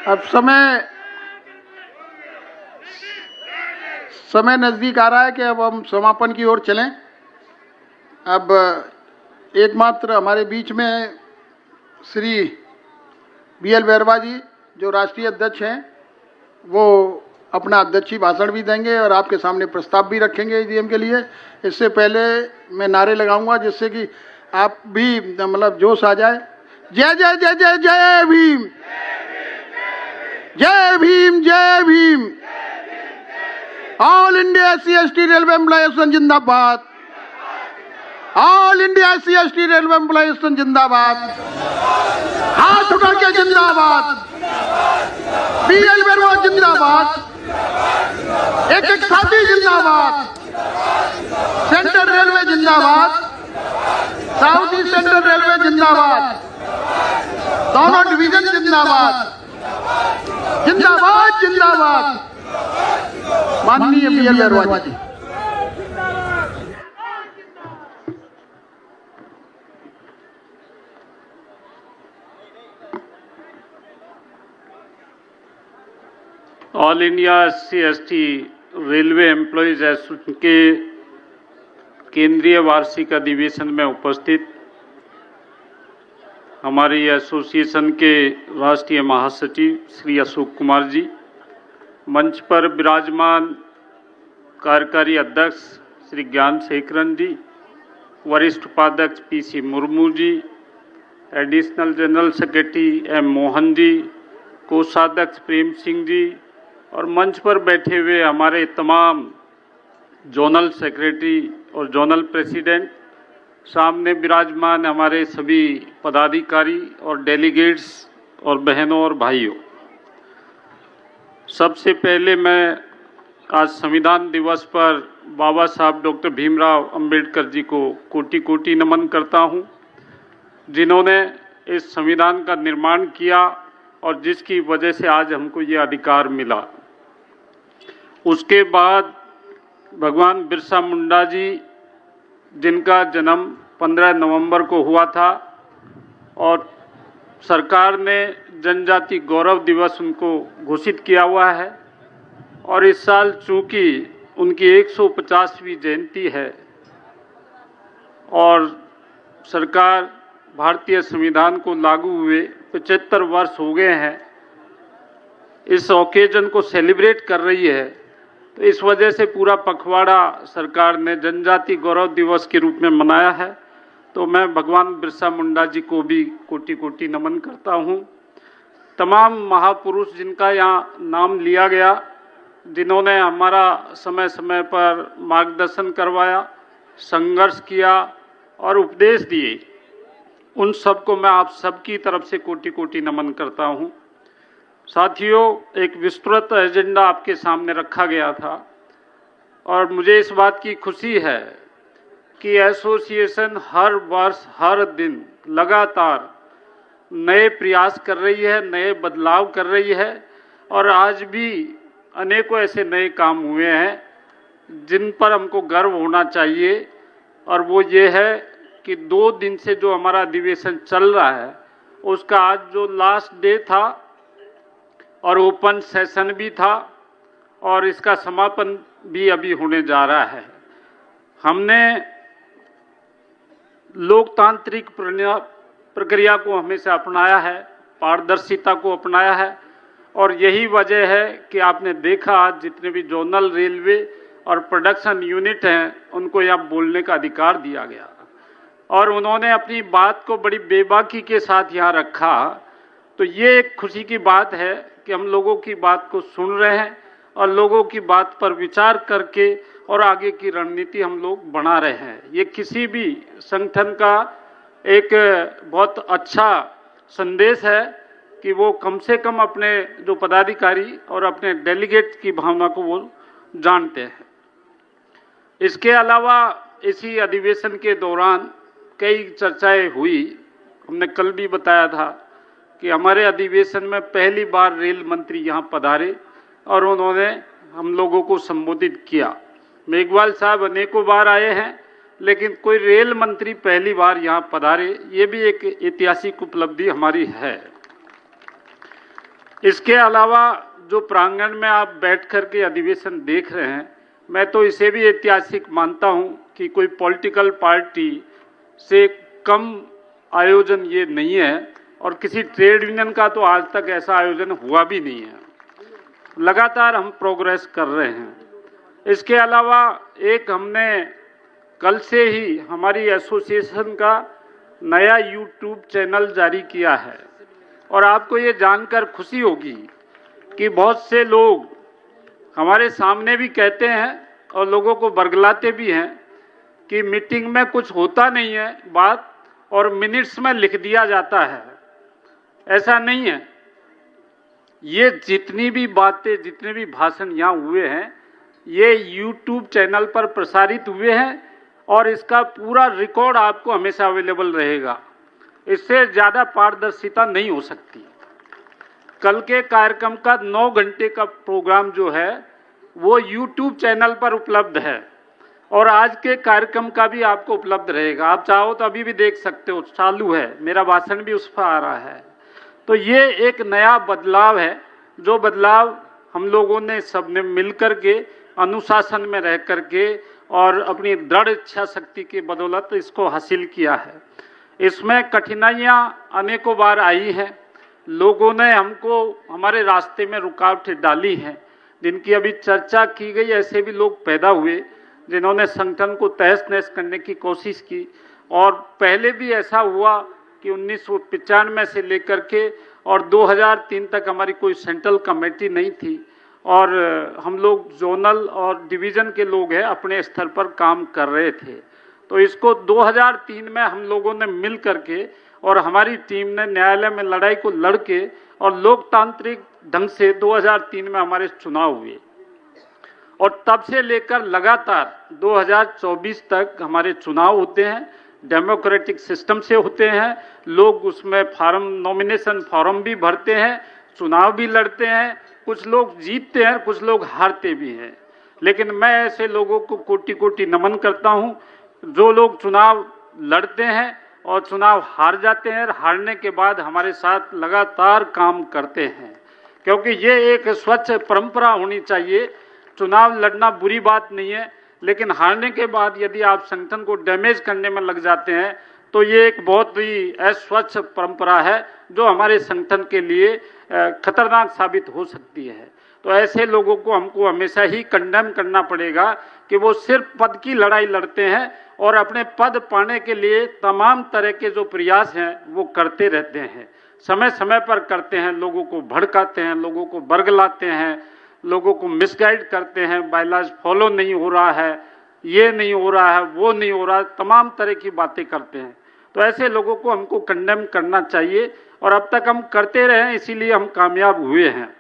अब समय नजदीक आ रहा है कि अब हम समापन की ओर चलें। अब एकमात्र हमारे बीच में श्री BL बैरवा जी जो राष्ट्रीय अध्यक्ष हैं, वो अपना अध्यक्षीय भाषण भी देंगे और आपके सामने प्रस्ताव भी रखेंगे EVM के लिए। इससे पहले मैं नारे लगाऊंगा जिससे कि आप भी मतलब जोश आ जाए। जय जय जय जय जय भीम, जय भीम, जय Bhim. All India SC/ST railway employees जिंदाबाद, all India SC/ST railway employees जिंदाबाद, हाथ उठा के जिंदाबाद, BL बैरवा जिंदाबाद, एक एक साथी जिंदाबाद, सेंट्रल रेलवे जिंदाबाद, साउथ ईस्ट सेंट्रल रेलवे जिंदाबाद, दोनों डिवीजन जिंदाबाद, जिंदाबाद जिंदाबाद। माननीय BL Bairwa ji. All India SC/ST railway employees association के केंद्रीय वार्षिक अधिवेशन में उपस्थित हमारी एसोसिएशन के राष्ट्रीय महासचिव श्री अशोक कुमार जी, मंच पर विराजमान कार्यकारी अध्यक्ष श्री ज्ञान शेखरन जी, वरिष्ठ उपाध्यक्ष PC Murmu ji, additional general secretary M Mohan ji, कोषाध्यक्ष प्रेम सिंह जी और मंच पर बैठे हुए हमारे तमाम जोनल सेक्रेटरी और जोनल प्रेसिडेंट, सामने विराजमान हमारे सभी पदाधिकारी और डेलीगेट्स और बहनों और भाइयों, सबसे पहले मैं आज संविधान दिवस पर बाबा साहब डॉक्टर भीमराव अंबेडकर जी को कोटि कोटि नमन करता हूं, जिन्होंने इस संविधान का निर्माण किया और जिसकी वजह से आज हमको ये अधिकार मिला। उसके बाद भगवान बिरसा मुंडा जी, जिनका जन्म 15 नवंबर को हुआ था और सरकार ने जनजाति गौरव दिवस उनको घोषित किया हुआ है, और इस साल चूंकि उनकी 150वीं जयंती है और सरकार भारतीय संविधान को लागू हुए 75 वर्ष हो गए हैं, इस ओकेजन को सेलिब्रेट कर रही है, तो इस वजह से पूरा पखवाड़ा सरकार ने जनजाति गौरव दिवस के रूप में मनाया है। तो मैं भगवान बिरसा मुंडा जी को भी कोटि कोटि नमन करता हूँ। तमाम महापुरुष जिनका यहाँ नाम लिया गया, जिन्होंने हमारा समय समय पर मार्गदर्शन करवाया, संघर्ष किया और उपदेश दिए, उन सबको मैं आप सबकी तरफ से कोटि कोटि नमन करता हूँ। साथियों, एक विस्तृत एजेंडा आपके सामने रखा गया था और मुझे इस बात की खुशी है कि एसोसिएशन हर वर्ष हर दिन लगातार नए प्रयास कर रही है, नए बदलाव कर रही है, और आज भी अनेकों ऐसे नए काम हुए हैं जिन पर हमको गर्व होना चाहिए। और वो ये है कि 2 दिन से जो हमारा अधिवेशन चल रहा है, उसका आज जो लास्ट डे था और ओपन सेशन भी था और इसका समापन भी अभी होने जा रहा है। हमने लोकतांत्रिक प्रक्रिया को हमेशा अपनाया है, पारदर्शिता को अपनाया है, और यही वजह है कि आपने देखा आज जितने भी जोनल रेलवे और प्रोडक्शन यूनिट हैं, उनको यहाँ बोलने का अधिकार दिया गया और उन्होंने अपनी बात को बड़ी बेबाकी के साथ यहाँ रखा। तो ये एक खुशी की बात है कि हम लोगों की बात को सुन रहे हैं और लोगों की बात पर विचार करके और आगे की रणनीति हम लोग बना रहे हैं। ये किसी भी संगठन का एक बहुत अच्छा संदेश है कि वो कम से कम अपने जो पदाधिकारी और अपने डेलीगेट की भावना को वो जानते हैं। इसके अलावा इसी अधिवेशन के दौरान कई चर्चाएं हुई। हमने कल भी बताया था कि हमारे अधिवेशन में पहली बार रेल मंत्री यहाँ पधारे और उन्होंने हम लोगों को संबोधित किया। मेघवाल साहब अनेकों बार आए हैं, लेकिन कोई रेल मंत्री पहली बार यहाँ पधारे, ये भी एक ऐतिहासिक उपलब्धि हमारी है। इसके अलावा जो प्रांगण में आप बैठ कर के अधिवेशन देख रहे हैं, मैं तो इसे भी ऐतिहासिक मानता हूं कि कोई पॉलिटिकल पार्टी से कम आयोजन ये नहीं है और किसी ट्रेड यूनियन का तो आज तक ऐसा आयोजन हुआ भी नहीं है। लगातार हम प्रोग्रेस कर रहे हैं। इसके अलावा एक हमने कल से ही हमारी एसोसिएशन का नया यूट्यूब चैनल जारी किया है और आपको ये जानकर खुशी होगी कि बहुत से लोग हमारे सामने भी कहते हैं और लोगों को बरगलाते भी हैं कि मीटिंग में कुछ होता नहीं है बात और मिनट्स में लिख दिया जाता है। ऐसा नहीं है। ये जितनी भी बातें, जितने भी भाषण यहाँ हुए हैं, ये यूट्यूब चैनल पर प्रसारित हुए हैं और इसका पूरा रिकॉर्ड आपको हमेशा अवेलेबल रहेगा। इससे ज़्यादा पारदर्शिता नहीं हो सकती। कल के कार्यक्रम का 9 घंटे का प्रोग्राम जो है वो यूट्यूब चैनल पर उपलब्ध है और आज के कार्यक्रम का भी आपको उपलब्ध रहेगा। आप चाहो तो अभी भी देख सकते हो, चालू है, मेरा भाषण भी उस पर आ रहा है। तो ये एक नया बदलाव है, जो बदलाव हम लोगों ने सबने मिल कर के अनुशासन में रह कर के और अपनी दृढ़ इच्छा शक्ति की बदौलत इसको हासिल किया है। इसमें कठिनाइयाँ अनेकों बार आई हैं। लोगों ने हमको हमारे रास्ते में रुकावटें डाली हैं, जिनकी अभी चर्चा की गई। ऐसे भी लोग पैदा हुए जिन्होंने संगठन को तहस नहस करने की कोशिश की और पहले भी ऐसा हुआ कि 1995 से लेकर के और 2003 तक हमारी कोई सेंट्रल कमेटी नहीं थी और हम लोग जोनल और डिवीज़न के लोग हैं, अपने स्तर पर काम कर रहे थे। तो इसको 2003 में हम लोगों ने मिल करके और हमारी टीम ने न्यायालय में लड़ाई को लड़के और लोकतांत्रिक ढंग से 2003 में हमारे चुनाव हुए और तब से लेकर लगातार 2024 तक हमारे चुनाव होते हैं। डेमोक्रेटिक सिस्टम से होते हैं। लोग उसमें फॉर्म, नॉमिनेशन फॉर्म भी भरते हैं, चुनाव भी लड़ते हैं। कुछ लोग जीतते हैं, कुछ लोग हारते भी हैं। लेकिन मैं ऐसे लोगों को कोटि कोटि नमन करता हूं जो लोग चुनाव लड़ते हैं और चुनाव हार जाते हैं। हारने के बाद हमारे साथ लगातार काम करते हैं, क्योंकि ये एक स्वच्छ परंपरा होनी चाहिए। चुनाव लड़ना बुरी बात नहीं है, लेकिन हारने के बाद यदि आप संगठन को डैमेज करने में लग जाते हैं तो ये एक बहुत ही अस्वच्छ परंपरा है जो हमारे संगठन के लिए खतरनाक साबित हो सकती है। तो ऐसे लोगों को हमको हमेशा ही कंडेम करना पड़ेगा कि वो सिर्फ पद की लड़ाई लड़ते हैं और अपने पद पाने के लिए तमाम तरह के जो प्रयास हैं वो करते रहते हैं, समय समय पर करते हैं। लोगों को भड़काते हैं, लोगों को बरगलाते हैं, लोगों को मिसगाइड करते हैं। बायलॉज फॉलो नहीं हो रहा है, ये नहीं हो रहा है, वो नहीं हो रहा है, तमाम तरह की बातें करते हैं। तो ऐसे लोगों को हमको कंडेम करना चाहिए और अब तक हम करते रहे हैं, इसीलिए हम कामयाब हुए हैं।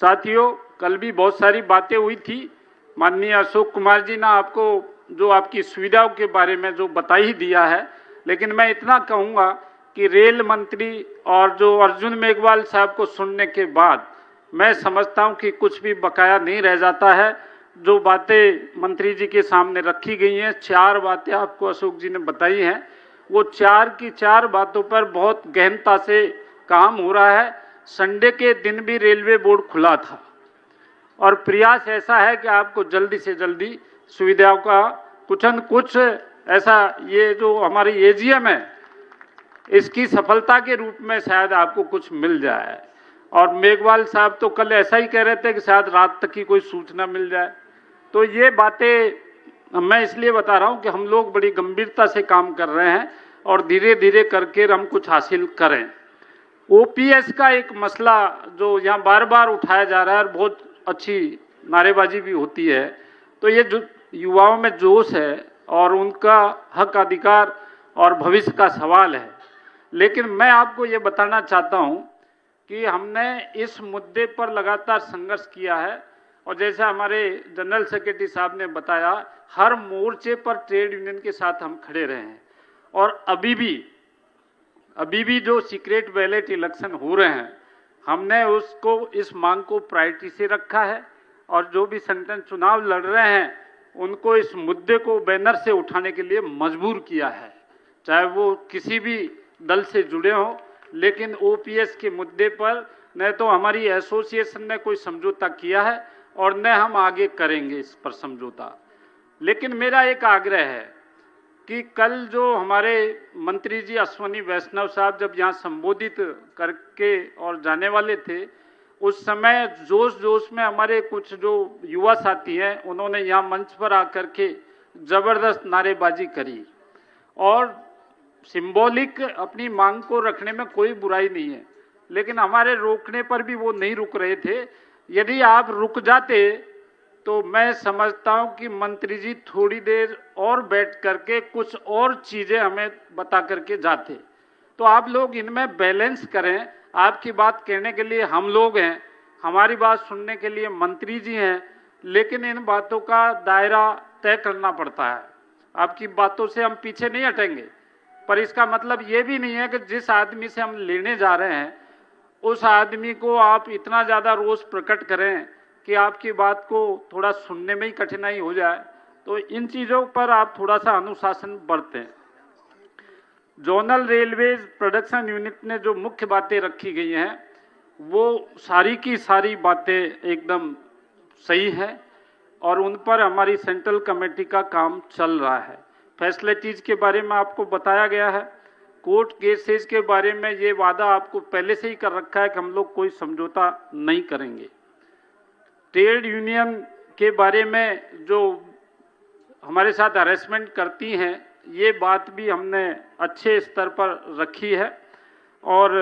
साथियों, कल भी बहुत सारी बातें हुई थी। माननीय अशोक कुमार जी ने आपको जो आपकी सुविधाओं के बारे में जो बता ही दिया है, लेकिन मैं इतना कहूँगा कि रेल मंत्री और जो अर्जुन मेघवाल साहब को सुनने के बाद मैं समझता हूं कि कुछ भी बकाया नहीं रह जाता है। जो बातें मंत्री जी के सामने रखी गई हैं, 4 बातें आपको अशोक जी ने बताई हैं, वो 4 की 4 बातों पर बहुत गहनता से काम हो रहा है। संडे के दिन भी रेलवे बोर्ड खुला था और प्रयास ऐसा है कि आपको जल्दी से जल्दी सुविधाओं का कुछ न कुछ ऐसा, ये जो हमारी एजीएम है इसकी सफलता के रूप में शायद आपको कुछ मिल जाए। और मेघवाल साहब तो कल ऐसा ही कह रहे थे कि शायद रात तक की कोई सूचना मिल जाए। तो ये बातें मैं इसलिए बता रहा हूँ कि हम लोग बड़ी गंभीरता से काम कर रहे हैं और धीरे धीरे करके हम कुछ हासिल करें। ओपीएस का एक मसला जो यहाँ बार बार उठाया जा रहा है और बहुत अच्छी नारेबाजी भी होती है, तो ये जो युवाओं में जोश है और उनका हक अधिकार और भविष्य का सवाल है। लेकिन मैं आपको ये बताना चाहता हूँ कि हमने इस मुद्दे पर लगातार संघर्ष किया है और जैसा हमारे जनरल सेक्रेटरी साहब ने बताया, हर मोर्चे पर ट्रेड यूनियन के साथ हम खड़े रहे हैं और अभी भी जो सीक्रेट बैलेट इलेक्शन हो रहे हैं, हमने उसको, इस मांग को प्रायोरिटी से रखा है और जो भी संगठन चुनाव लड़ रहे हैं उनको इस मुद्दे को बैनर से उठाने के लिए मजबूर किया है, चाहे वो किसी भी दल से जुड़े हों। लेकिन ओपीएस के मुद्दे पर न तो हमारी एसोसिएशन ने कोई समझौता किया है और न हम आगे करेंगे इस पर समझौता। लेकिन मेरा एक आग्रह है कि कल जो हमारे मंत्री जी अश्वनी वैष्णव साहब जब यहाँ संबोधित करके और जाने वाले थे, उस समय जोश जोश में हमारे कुछ जो युवा साथी हैं उन्होंने यहाँ मंच पर आकर के जबरदस्त नारेबाजी करी और सिंबॉलिक अपनी मांग को रखने में कोई बुराई नहीं है, लेकिन हमारे रोकने पर भी वो नहीं रुक रहे थे। यदि आप रुक जाते तो मैं समझता हूं कि मंत्री जी थोड़ी देर और बैठ करके कुछ और चीजें हमें बता करके जाते। तो आप लोग इनमें बैलेंस करें। आपकी बात कहने के लिए हम लोग हैं, हमारी बात सुनने के लिए मंत्री जी हैं, लेकिन इन बातों का दायरा तय करना पड़ता है। आपकी बातों से हम पीछे नहीं हटेंगे, पर इसका मतलब ये भी नहीं है कि जिस आदमी से हम लेने जा रहे हैं उस आदमी को आप इतना ज़्यादा रोष प्रकट करें कि आपकी बात को थोड़ा सुनने में ही कठिनाई हो जाए। तो इन चीज़ों पर आप थोड़ा सा अनुशासन बरतें। जोनल रेलवेज प्रोडक्शन यूनिट ने जो मुख्य बातें रखी गई हैं वो सारी की सारी बातें एकदम सही हैं और उन पर हमारी सेंट्रल कमेटी का काम चल रहा है। फैसिलिटीज़ के बारे में आपको बताया गया है। कोर्ट केसेस के बारे में ये वादा आपको पहले से ही कर रखा है कि हम लोग कोई समझौता नहीं करेंगे। ट्रेड यूनियन के बारे में जो हमारे साथ हरेसमेंट करती हैं, ये बात भी हमने अच्छे स्तर पर रखी है। और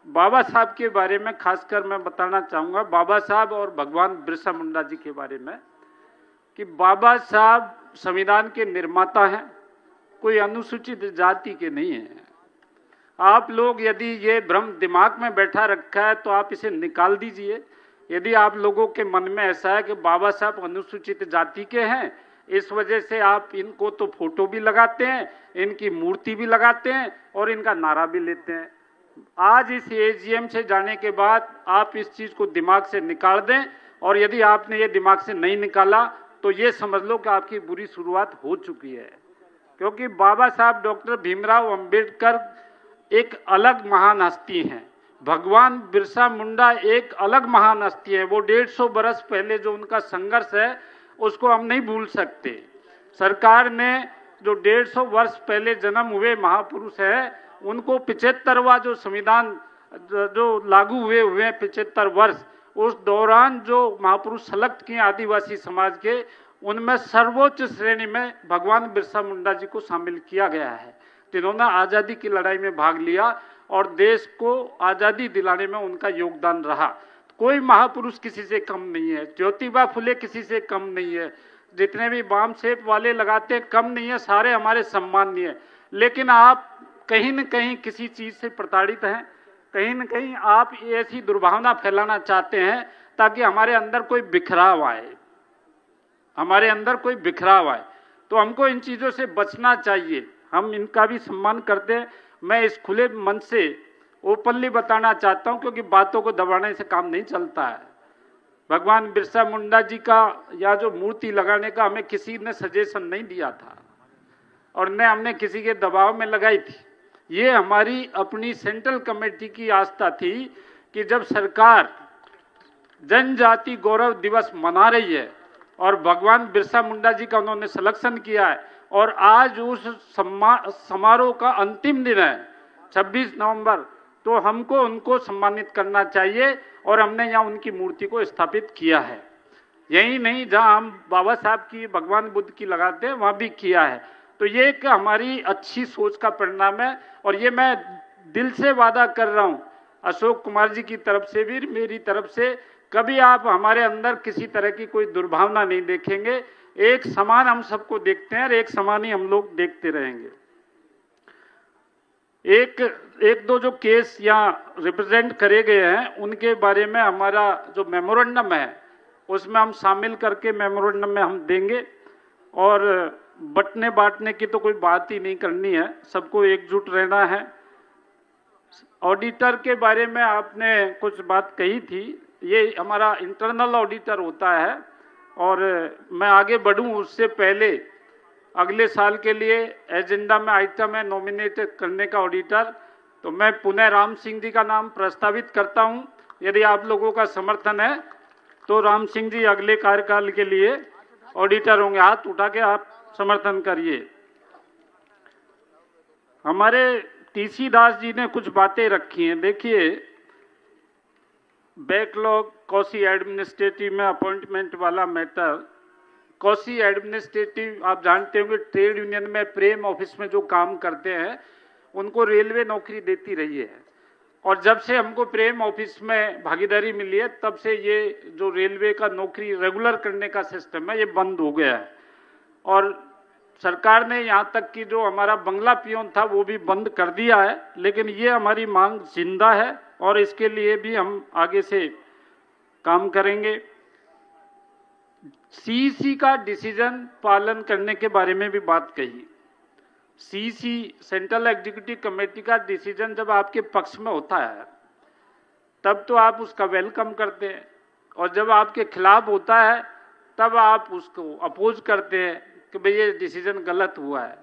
बाबा साहब के बारे में खासकर मैं बताना चाहूँगा, बाबा साहब और भगवान बिरसा मुंडा जी के बारे में, कि बाबा साहब संविधान के निर्माता हैं, कोई अनुसूचित जाति के नहीं हैं। आप लोग यदि ये भ्रम दिमाग में बैठा रखा है तो आप इसे निकाल दीजिए। यदि आप लोगों के मन में ऐसा है कि बाबा साहब अनुसूचित जाति के हैं, इस वजह से आप इनको तो फोटो भी लगाते हैं, इनकी मूर्ति भी लगाते हैं और इनका नारा भी लेते हैं। आज इस एजीएम से जाने के बाद आप इस चीज़ को दिमाग से निकाल दें, और यदि आपने ये दिमाग से नहीं निकाला तो ये समझ लो कि आपकी बुरी शुरुआत हो चुकी है। क्योंकि बाबा साहब डॉक्टर भीमराव अंबेडकर एक अलग महान हस्ती हैं, भगवान बिरसा मुंडा एक अलग महान हस्ती है। वो 150 बरस पहले जो उनका संघर्ष है उसको हम नहीं भूल सकते। सरकार ने जो 150 वर्ष पहले जन्म हुए महापुरुष है उनको 75वां जो संविधान जो लागू हुए 75 वर्ष, उस दौरान जो महापुरुष सेलेक्ट किए आदिवासी समाज के, उनमें सर्वोच्च श्रेणी में भगवान बिरसा मुंडा जी को शामिल किया गया है, जिन्होंने आज़ादी की लड़ाई में भाग लिया और देश को आज़ादी दिलाने में उनका योगदान रहा। कोई महापुरुष किसी से कम नहीं है, ज्योतिबा फुले किसी से कम नहीं है, जितने भी बाम शेप वाले लगाते हैं कम नहीं है, सारे हमारे सम्माननीय। लेकिन आप कहीं न कहीं किसी चीज़ से प्रताड़ित हैं, कहीं न कहीं आप ऐसी दुर्भावना फैलाना चाहते हैं ताकि हमारे अंदर कोई बिखराव आए, हमारे अंदर कोई बिखराव आए। तो हमको इन चीज़ों से बचना चाहिए। हम इनका भी सम्मान करते हैं। मैं इस खुले मन से ओपनली बताना चाहता हूं, क्योंकि बातों को दबाने से काम नहीं चलता है। भगवान बिरसा मुंडा जी का या जो मूर्ति लगाने का हमें किसी ने सजेशन नहीं दिया था और न हमने किसी के दबाव में लगाई थी। ये हमारी अपनी सेंट्रल कमेटी की आस्था थी कि जब सरकार जनजाति गौरव दिवस मना रही है और भगवान बिरसा मुंडा जी का उन्होंने सिलेक्शन किया है और आज उस समारोह का अंतिम दिन है 26 नवंबर, तो हमको उनको सम्मानित करना चाहिए और हमने यहाँ उनकी मूर्ति को स्थापित किया है। यही नहीं, जहाँ हम बाबा साहब की भगवान बुद्ध की लगाते हैं वहाँ भी किया है। तो ये एक हमारी अच्छी सोच का परिणाम है और ये मैं दिल से वादा कर रहा हूँ अशोक कुमार जी की तरफ से भी, मेरी तरफ से, कभी आप हमारे अंदर किसी तरह की कोई दुर्भावना नहीं देखेंगे। एक समान हम सबको देखते हैं और एक समान ही हम लोग देखते रहेंगे। एक दो जो केस यहाँ रिप्रेजेंट करे गए हैं उनके बारे में हमारा जो मेमोरेंडम है उसमें हम शामिल करके मेमोरेंडम में हम देंगे। और बटने बांटने की तो कोई बात ही नहीं करनी है, सबको एकजुट रहना है। ऑडिटर के बारे में आपने कुछ बात कही थी, ये हमारा इंटरनल ऑडिटर होता है और मैं आगे बढ़ूं उससे पहले अगले साल के लिए एजेंडा में आइटम है नॉमिनेट करने का ऑडिटर। तो मैं पुनः राम सिंह जी का नाम प्रस्तावित करता हूं। यदि आप लोगों का समर्थन है तो राम सिंह जी अगले कार्यकाल के लिए ऑडिटर होंगे। हाथ उठा के आप समर्थन करिए। हमारे टीसी दास जी ने कुछ बातें रखी हैं। देखिए, बैकलॉग कौशी एडमिनिस्ट्रेटिव में अपॉइंटमेंट वाला मैटर, कौशी एडमिनिस्ट्रेटिव आप जानते होंगे ट्रेड यूनियन में प्रेम ऑफिस में जो काम करते हैं उनको रेलवे नौकरी देती रही है, और जब से हमको प्रेम ऑफिस में भागीदारी मिली है तब से ये जो रेलवे का नौकरी रेगुलर करने का सिस्टम है ये बंद हो गया है। और सरकार ने यहाँ तक कि जो हमारा बंगला पियोन था वो भी बंद कर दिया है, लेकिन ये हमारी मांग जिंदा है और इसके लिए भी हम आगे से काम करेंगे। सीईसी का डिसीजन पालन करने के बारे में भी बात कही। सीईसी सेंट्रल एग्जीक्यूटिव कमेटी का डिसीजन जब आपके पक्ष में होता है तब तो आप उसका वेलकम करते हैं, और जब आपके खिलाफ होता है तब आप उसको अपोज करते हैं कि भाई ये डिसीजन गलत हुआ है।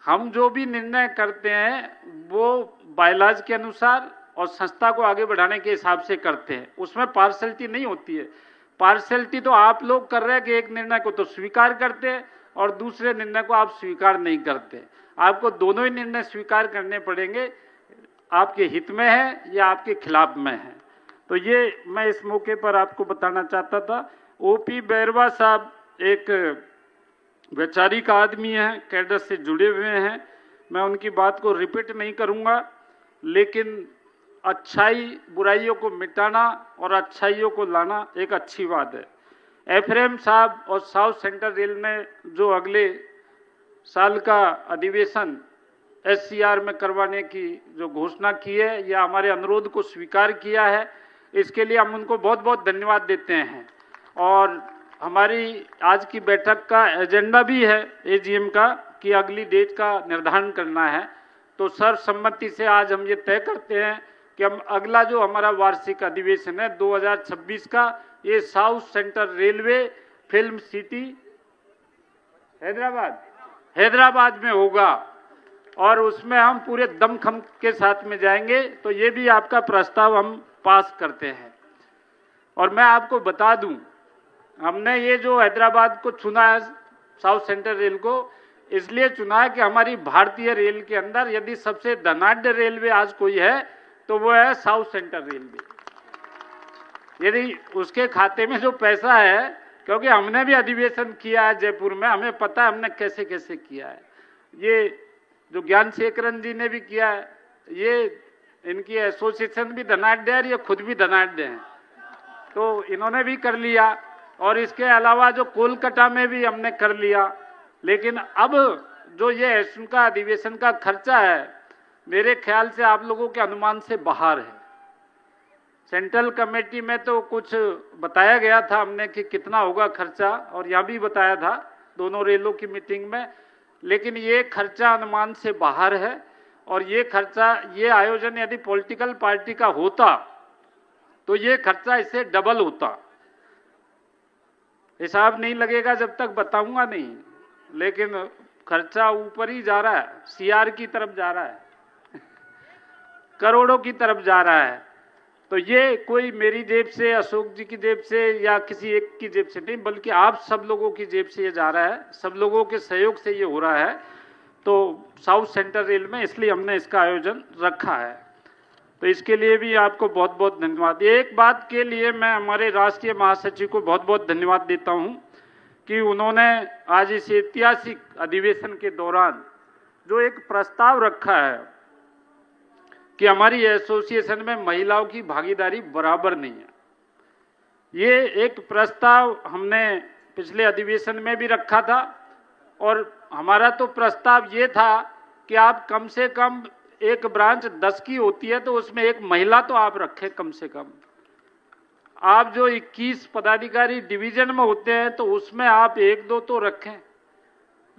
हम जो भी निर्णय करते हैं वो बायलॉज के अनुसार और संस्था को आगे बढ़ाने के हिसाब से करते हैं, उसमें पार्शलिटी नहीं होती है। पार्शलिटी तो आप लोग कर रहे हैं कि एक निर्णय को तो स्वीकार करते हैं और दूसरे निर्णय को आप स्वीकार नहीं करते। आपको दोनों ही निर्णय स्वीकार करने पड़ेंगे, आपके हित में है या आपके खिलाफ में है। तो ये मैं इस मौके पर आपको बताना चाहता था। ओपी बैरवा साहब एक वैचारिक आदमी हैं, कैडर से जुड़े हुए हैं, मैं उनकी बात को रिपीट नहीं करूंगा, लेकिन अच्छाई बुराइयों को मिटाना और अच्छाइयों को लाना एक अच्छी बात है। एफरेम साहब और साउथ सेंट्रल रेल में जो अगले साल का अधिवेशन एससीआर में करवाने की जो घोषणा की है या हमारे अनुरोध को स्वीकार किया है, इसके लिए हम उनको बहुत बहुत धन्यवाद देते हैं। और हमारी आज की बैठक का एजेंडा भी है एजीएम का कि अगली डेट का निर्धारण करना है। तो सर्वसम्मति से आज हम ये तय करते हैं कि हम अगला जो हमारा वार्षिक अधिवेशन है 2026 का, ये south central railway film city Hyderabad में होगा, और उसमें हम पूरे दमखम के साथ में जाएंगे। तो ये भी आपका प्रस्ताव हम पास करते हैं। और मैं आपको बता दूं, हमने ये जो हैदराबाद को चुना है साउथ सेंट्रल रेल को, इसलिए चुना है कि हमारी भारतीय रेल के अंदर यदि सबसे धनाढ्य रेलवे आज कोई है तो वो है साउथ सेंट्रल रेलवे। यदि उसके खाते में जो पैसा है, क्योंकि हमने भी अधिवेशन किया है जयपुर में, हमें पता है हमने कैसे कैसे किया है। ये जो ज्ञानशेखरन जी ने भी किया है, ये इनकी एसोसिएशन भी धनाढ्य है, ये खुद भी धनाढ्य हैं, तो इन्होंने भी कर लिया। और इसके अलावा जो कोलकाता में भी हमने कर लिया। लेकिन अब जो ये उनका अधिवेशन का खर्चा है, मेरे ख्याल से आप लोगों के अनुमान से बाहर है। सेंट्रल कमेटी में तो कुछ बताया गया था हमने कि कितना होगा खर्चा, और यहाँ भी बताया था दोनों रेलों की मीटिंग में, लेकिन ये खर्चा अनुमान से बाहर है। और ये खर्चा, ये आयोजन यदि पॉलिटिकल पार्टी का होता तो ये खर्चा इससे डबल होता। हिसाब नहीं लगेगा जब तक बताऊंगा नहीं, लेकिन खर्चा ऊपर ही जा रहा है, सीआर की तरफ जा रहा है, करोड़ों की तरफ जा रहा है। तो ये कोई मेरी जेब से, अशोक जी की जेब से या किसी एक की जेब से नहीं, बल्कि आप सब लोगों की जेब से ये जा रहा है, सब लोगों के सहयोग से ये हो रहा है। तो साउथ सेंट्रल रेल में इसलिए हमने इसका आयोजन रखा है। तो इसके लिए भी आपको बहुत बहुत धन्यवाद। एक बात के लिए मैं हमारे राष्ट्रीय महासचिव को बहुत बहुत धन्यवाद देता हूं कि उन्होंने आज इस ऐतिहासिक अधिवेशन के दौरान जो एक प्रस्ताव रखा है कि हमारी एसोसिएशन में महिलाओं की भागीदारी बराबर नहीं है। ये एक प्रस्ताव हमने पिछले अधिवेशन में भी रखा था, और हमारा तो प्रस्ताव ये था कि आप कम से कम एक ब्रांच 10 की होती है तो उसमें एक महिला तो आप रखें कम से कम। आप जो 21 पदाधिकारी डिवीजन में होते हैं तो उसमें आप 1-2 तो रखें।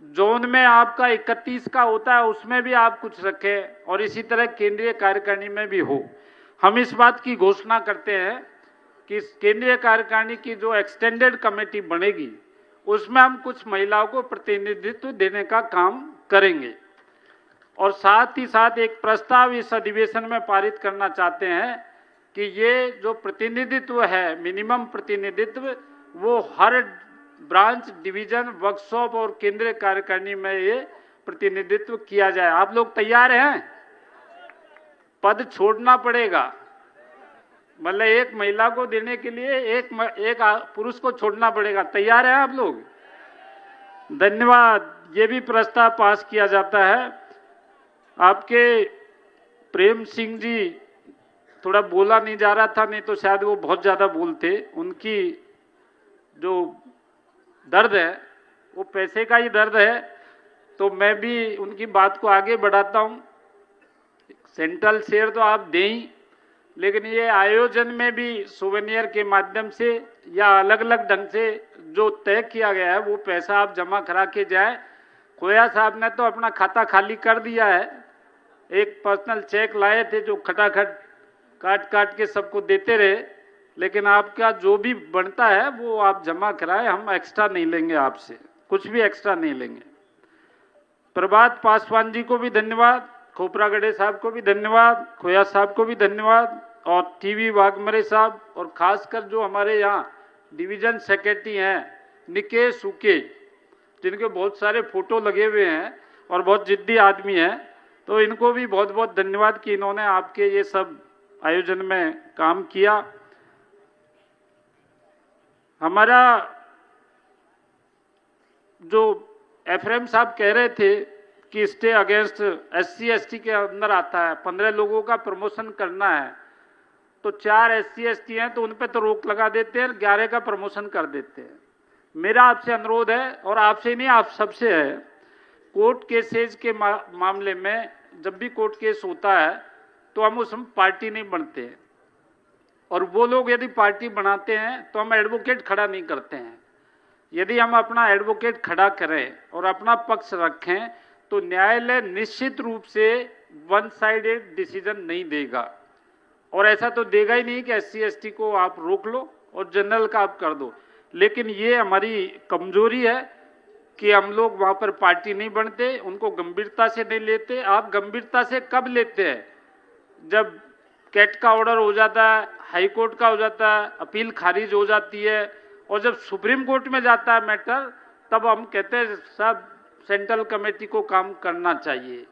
जोन में आपका 31 का होता है उसमें भी आप कुछ रखें, और इसी तरह केंद्रीय कार्यकारिणी में भी हो। हम इस बात की घोषणा करते हैं कि केंद्रीय कार्यकारिणी की जो एक्सटेंडेड कमेटी बनेगी उसमें हम कुछ महिलाओं को प्रतिनिधित्व देने का काम करेंगे। और साथ ही साथ एक प्रस्ताव इस अधिवेशन में पारित करना चाहते हैं कि ये जो प्रतिनिधित्व है, मिनिमम प्रतिनिधित्व, वो हर ब्रांच, डिवीजन, वर्कशॉप और केंद्रीय कार्यकारिणी में ये प्रतिनिधित्व किया जाए। आप लोग तैयार हैं? पद छोड़ना पड़ेगा, मतलब एक महिला को देने के लिए एक पुरुष को छोड़ना पड़ेगा। तैयार हैं आप लोग? धन्यवाद। ये भी प्रस्ताव पास किया जाता है। आपके प्रेम सिंह जी, थोड़ा बोला नहीं जा रहा था, नहीं तो शायद वो बहुत ज़्यादा बोलते। उनकी जो दर्द है वो पैसे का ही दर्द है, तो मैं भी उनकी बात को आगे बढ़ाता हूँ। सेंट्रल शेयर तो आप दें ही, लेकिन ये आयोजन में भी सोवेनियर के माध्यम से या अलग अलग ढंग से जो तय किया गया है वो पैसा आप जमा करा के जाए। खोया साहब ने तो अपना खाता खाली कर दिया है, एक पर्सनल चेक लाए थे जो खटाखट काट के सबको देते रहे, लेकिन आपका जो भी बनता है वो आप जमा कराए, हम एक्स्ट्रा नहीं लेंगे आपसे, कुछ भी एक्स्ट्रा नहीं लेंगे। प्रभात पासवान जी को भी धन्यवाद, खोपरागढ़े साहब को भी धन्यवाद, खोया साहब को भी धन्यवाद, और टीवी वाघमरे साहब, और खासकर जो हमारे यहाँ डिवीजन सेक्रेटरी हैं निकेश उके, जिनके बहुत सारे फोटो लगे हुए हैं और बहुत जिद्दी आदमी हैं, तो इनको भी बहुत बहुत धन्यवाद कि इन्होंने आपके ये सब आयोजन में काम किया। हमारा जो एफरेम साहब कह रहे थे कि स्टे अगेंस्ट SC ST के अंदर आता है, 15 लोगों का प्रमोशन करना है, तो 4 SC ST हैं तो उन पे तो रोक लगा देते हैं, 11 का प्रमोशन कर देते हैं। मेरा आपसे अनुरोध है, और आपसे नहीं आप सबसे है, कोर्ट केसेज के मामले में जब भी कोर्ट केस होता है तो हम उसमें पार्टी नहीं बनते हैं, और वो लोग यदि पार्टी बनाते हैं तो हम एडवोकेट खड़ा नहीं करते हैं। यदि हम अपना एडवोकेट खड़ा करें और अपना पक्ष रखें तो न्यायालय निश्चित रूप से वन साइडेड डिसीजन नहीं देगा, और ऐसा तो देगा ही नहीं कि SC ST को आप रोक लो और जनरल का आप कर दो। लेकिन ये हमारी कमजोरी है कि हम लोग वहाँ पर पार्टी नहीं बनते, उनको गंभीरता से नहीं लेते। आप गंभीरता से कब लेते हैं? जब कैट का ऑर्डर हो जाता है, हाई कोर्ट का हो जाता है, अपील खारिज हो जाती है, और जब सुप्रीम कोर्ट में जाता है मैटर, तब हम कहते हैं सब सेंट्रल कमेटी को काम करना चाहिए।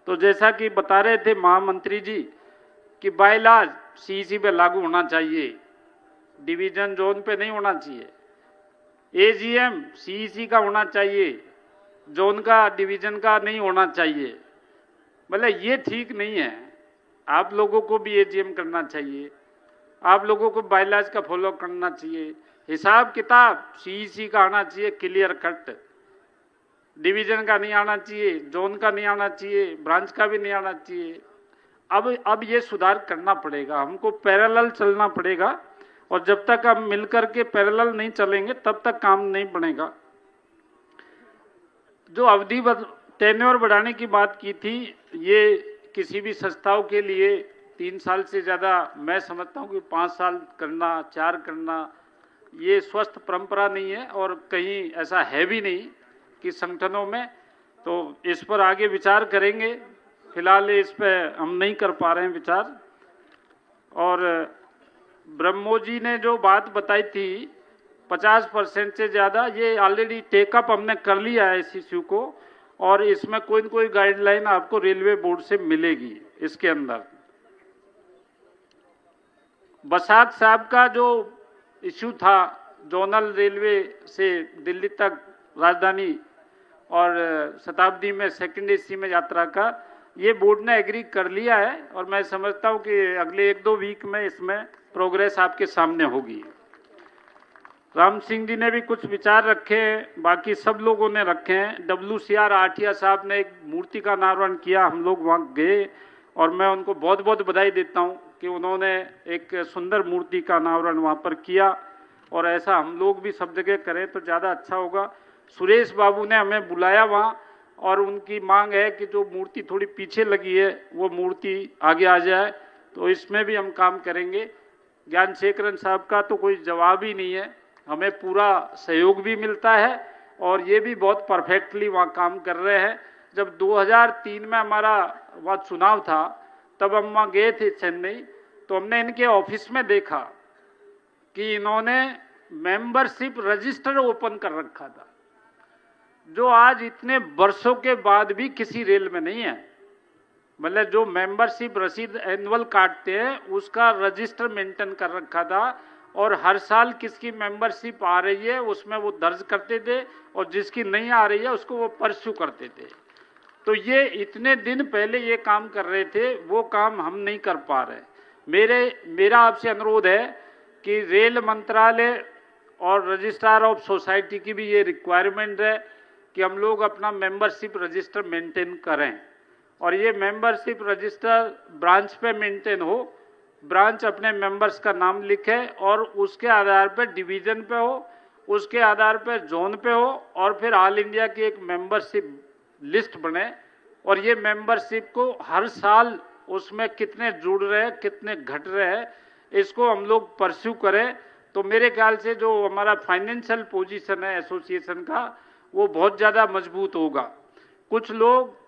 तो जैसा कि बता रहे थे महामंत्री जी कि बायलॉज CEC पे लागू होना चाहिए, डिवीजन जोन पे नहीं होना चाहिए। AGM CEC का होना चाहिए, जोन का डिवीजन का नहीं होना चाहिए। मतलब ये ठीक नहीं है। आप लोगों को भी AGM करना चाहिए, आप लोगों को बायलॉज का फॉलो करना चाहिए। हिसाब किताब CEC का आना चाहिए क्लियर कट, डिवीजन का नहीं आना चाहिए, जोन का नहीं आना चाहिए, ब्रांच का भी नहीं आना चाहिए। अब ये सुधार करना पड़ेगा, हमको पैरेलल चलना पड़ेगा, और जब तक हम मिलकर के पैरेलल नहीं चलेंगे तब तक काम नहीं बनेगा। जो अवधि टेन्योर बढ़ाने की बात की थी, ये किसी भी संस्थाओं के लिए 3 साल से ज़्यादा, मैं समझता हूँ कि 5 साल करना, 4 करना, ये स्वस्थ परंपरा नहीं है, और कहीं ऐसा है भी नहीं कि संगठनों में। तो इस पर आगे विचार करेंगे, फिलहाल इस पर हम नहीं कर पा रहे हैं विचार। और ब्रह्मो जी ने जो बात बताई थी 50% से ज़्यादा, ये ऑलरेडी टेकअप हमने कर लिया है इस इश्यू को, और इसमें कोई न कोई गाइडलाइन आपको रेलवे बोर्ड से मिलेगी इसके अंदर। बसाक साहब का जो इश्यू था जोनल रेलवे से दिल्ली तक राजधानी और शताब्दी में सेकंड AC में यात्रा का, ये बोर्ड ने एग्री कर लिया है, और मैं समझता हूँ कि अगले 1-2 वीक में इसमें प्रोग्रेस आपके सामने होगी। राम सिंह जी ने भी कुछ विचार रखे हैं, बाकी सब लोगों ने रखे हैं। WCR आठिया साहब ने एक मूर्ति का अनावरण किया, हम लोग वहाँ गए, और मैं उनको बहुत बहुत बधाई देता हूँ कि उन्होंने एक सुंदर मूर्ति का अनावरण वहाँ पर किया, और ऐसा हम लोग भी सब जगह करें तो ज़्यादा अच्छा होगा। सुरेश बाबू ने हमें बुलाया वहाँ, और उनकी मांग है कि जो मूर्ति थोड़ी पीछे लगी है वो मूर्ति आगे आ जाए, तो इसमें भी हम काम करेंगे। ज्ञानशेखरन साहब का तो कोई जवाब ही नहीं है, हमें पूरा सहयोग भी मिलता है, और ये भी बहुत परफेक्टली वहाँ काम कर रहे हैं। जब 2003 में हमारा वहाँ चुनाव था, तब हम वहाँ गए थे चेन्नई, तो हमने इनके ऑफिस में देखा कि इन्होंने मेंबरशिप रजिस्टर ओपन कर रखा था, जो आज इतने वर्षों के बाद भी किसी रेल में नहीं है। मतलब जो मेंबरशिप रसीद एनुअल काटते हैं उसका रजिस्टर मेंटेन कर रखा था, और हर साल किसकी मेंबरशिप आ रही है उसमें वो दर्ज करते थे, और जिसकी नहीं आ रही है उसको वो परस्यू करते थे। तो ये इतने दिन पहले ये काम कर रहे थे, वो काम हम नहीं कर पा रहे। मेरा आपसे अनुरोध है कि रेल मंत्रालय और रजिस्ट्रार ऑफ सोसाइटी की भी ये रिक्वायरमेंट है कि हम लोग अपना मेंबरशिप रजिस्टर मेंटेन करें, और ये मेंबरशिप रजिस्टर ब्रांच पे मेंटेन हो, ब्रांच अपने मेंबर्स का नाम लिखे और उसके आधार पर डिवीजन पे हो, उसके आधार पर जोन पे हो, और फिर ऑल इंडिया की एक मेंबरशिप लिस्ट बने, और ये मेंबरशिप को हर साल उसमें कितने जुड़ रहे हैं, कितने घट रहे हैं, इसको हम लोग परस्यू करें। तो मेरे ख्याल से जो हमारा फाइनेंशियल पोजीशन है एसोसिएशन का, वो बहुत ज़्यादा मजबूत होगा। कुछ लोग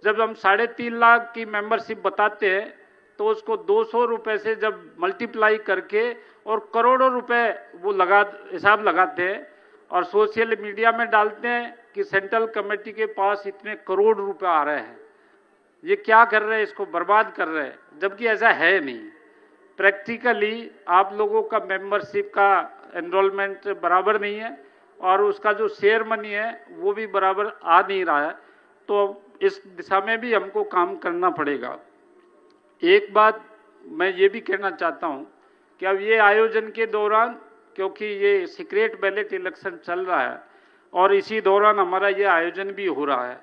जब हम 3.5 लाख की मेंबरशिप बताते हैं तो उसको 200 रुपये से जब मल्टीप्लाई करके और करोड़ों रुपए वो हिसाब लगाते हैं और सोशल मीडिया में डालते हैं कि सेंट्रल कमेटी के पास इतने करोड़ रुपए आ रहे हैं, ये क्या कर रहे हैं, इसको बर्बाद कर रहे हैं, जबकि ऐसा है नहीं। प्रैक्टिकली आप लोगों का मेंबरशिप का एनरोलमेंट बराबर नहीं है, और उसका जो शेयर मनी है वो भी बराबर आ नहीं रहा है। तो इस दिशा में भी हमको काम करना पड़ेगा। एक बात मैं ये भी कहना चाहता हूँ कि अब ये आयोजन के दौरान, क्योंकि ये सीक्रेट बैलेट इलेक्शन चल रहा है और इसी दौरान हमारा ये आयोजन भी हो रहा है,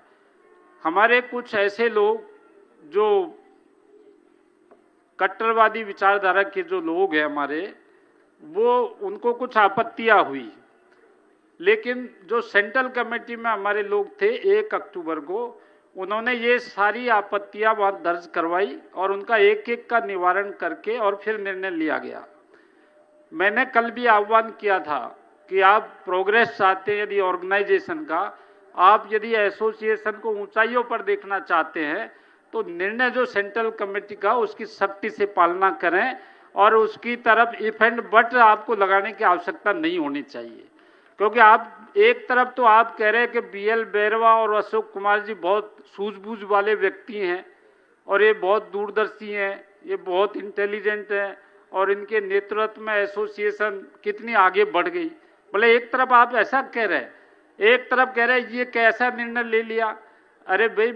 हमारे कुछ ऐसे लोग जो कट्टरवादी विचारधारा के जो लोग हैं हमारे, वो उनको कुछ आपत्तियां हुई, लेकिन जो सेंट्रल कमेटी में हमारे लोग थे 1 अक्टूबर को, उन्होंने ये सारी आपत्तियां वहाँ दर्ज करवाई और उनका एक एक का निवारण करके और फिर निर्णय लिया गया। मैंने कल भी आह्वान किया था कि आप प्रोग्रेस चाहते हैं यदि ऑर्गेनाइजेशन का, आप यदि एसोसिएशन को ऊंचाइयों पर देखना चाहते हैं, तो निर्णय जो सेंट्रल कमेटी का उसकी सख्ती से पालना करें, और उसकी तरफ इफ एंड बट आपको लगाने की आवश्यकता नहीं होनी चाहिए। क्योंकि आप एक तरफ तो आप कह रहे हैं कि BL बैरवा और अशोक कुमार जी बहुत सूझबूझ वाले व्यक्ति हैं और ये बहुत दूरदर्शी हैं, ये बहुत इंटेलिजेंट हैं और इनके नेतृत्व में एसोसिएशन कितनी आगे बढ़ गई। बोले एक तरफ आप ऐसा कह रहे हैं, एक तरफ कह रहे हैं ये कैसा निर्णय ले लिया। अरे भाई,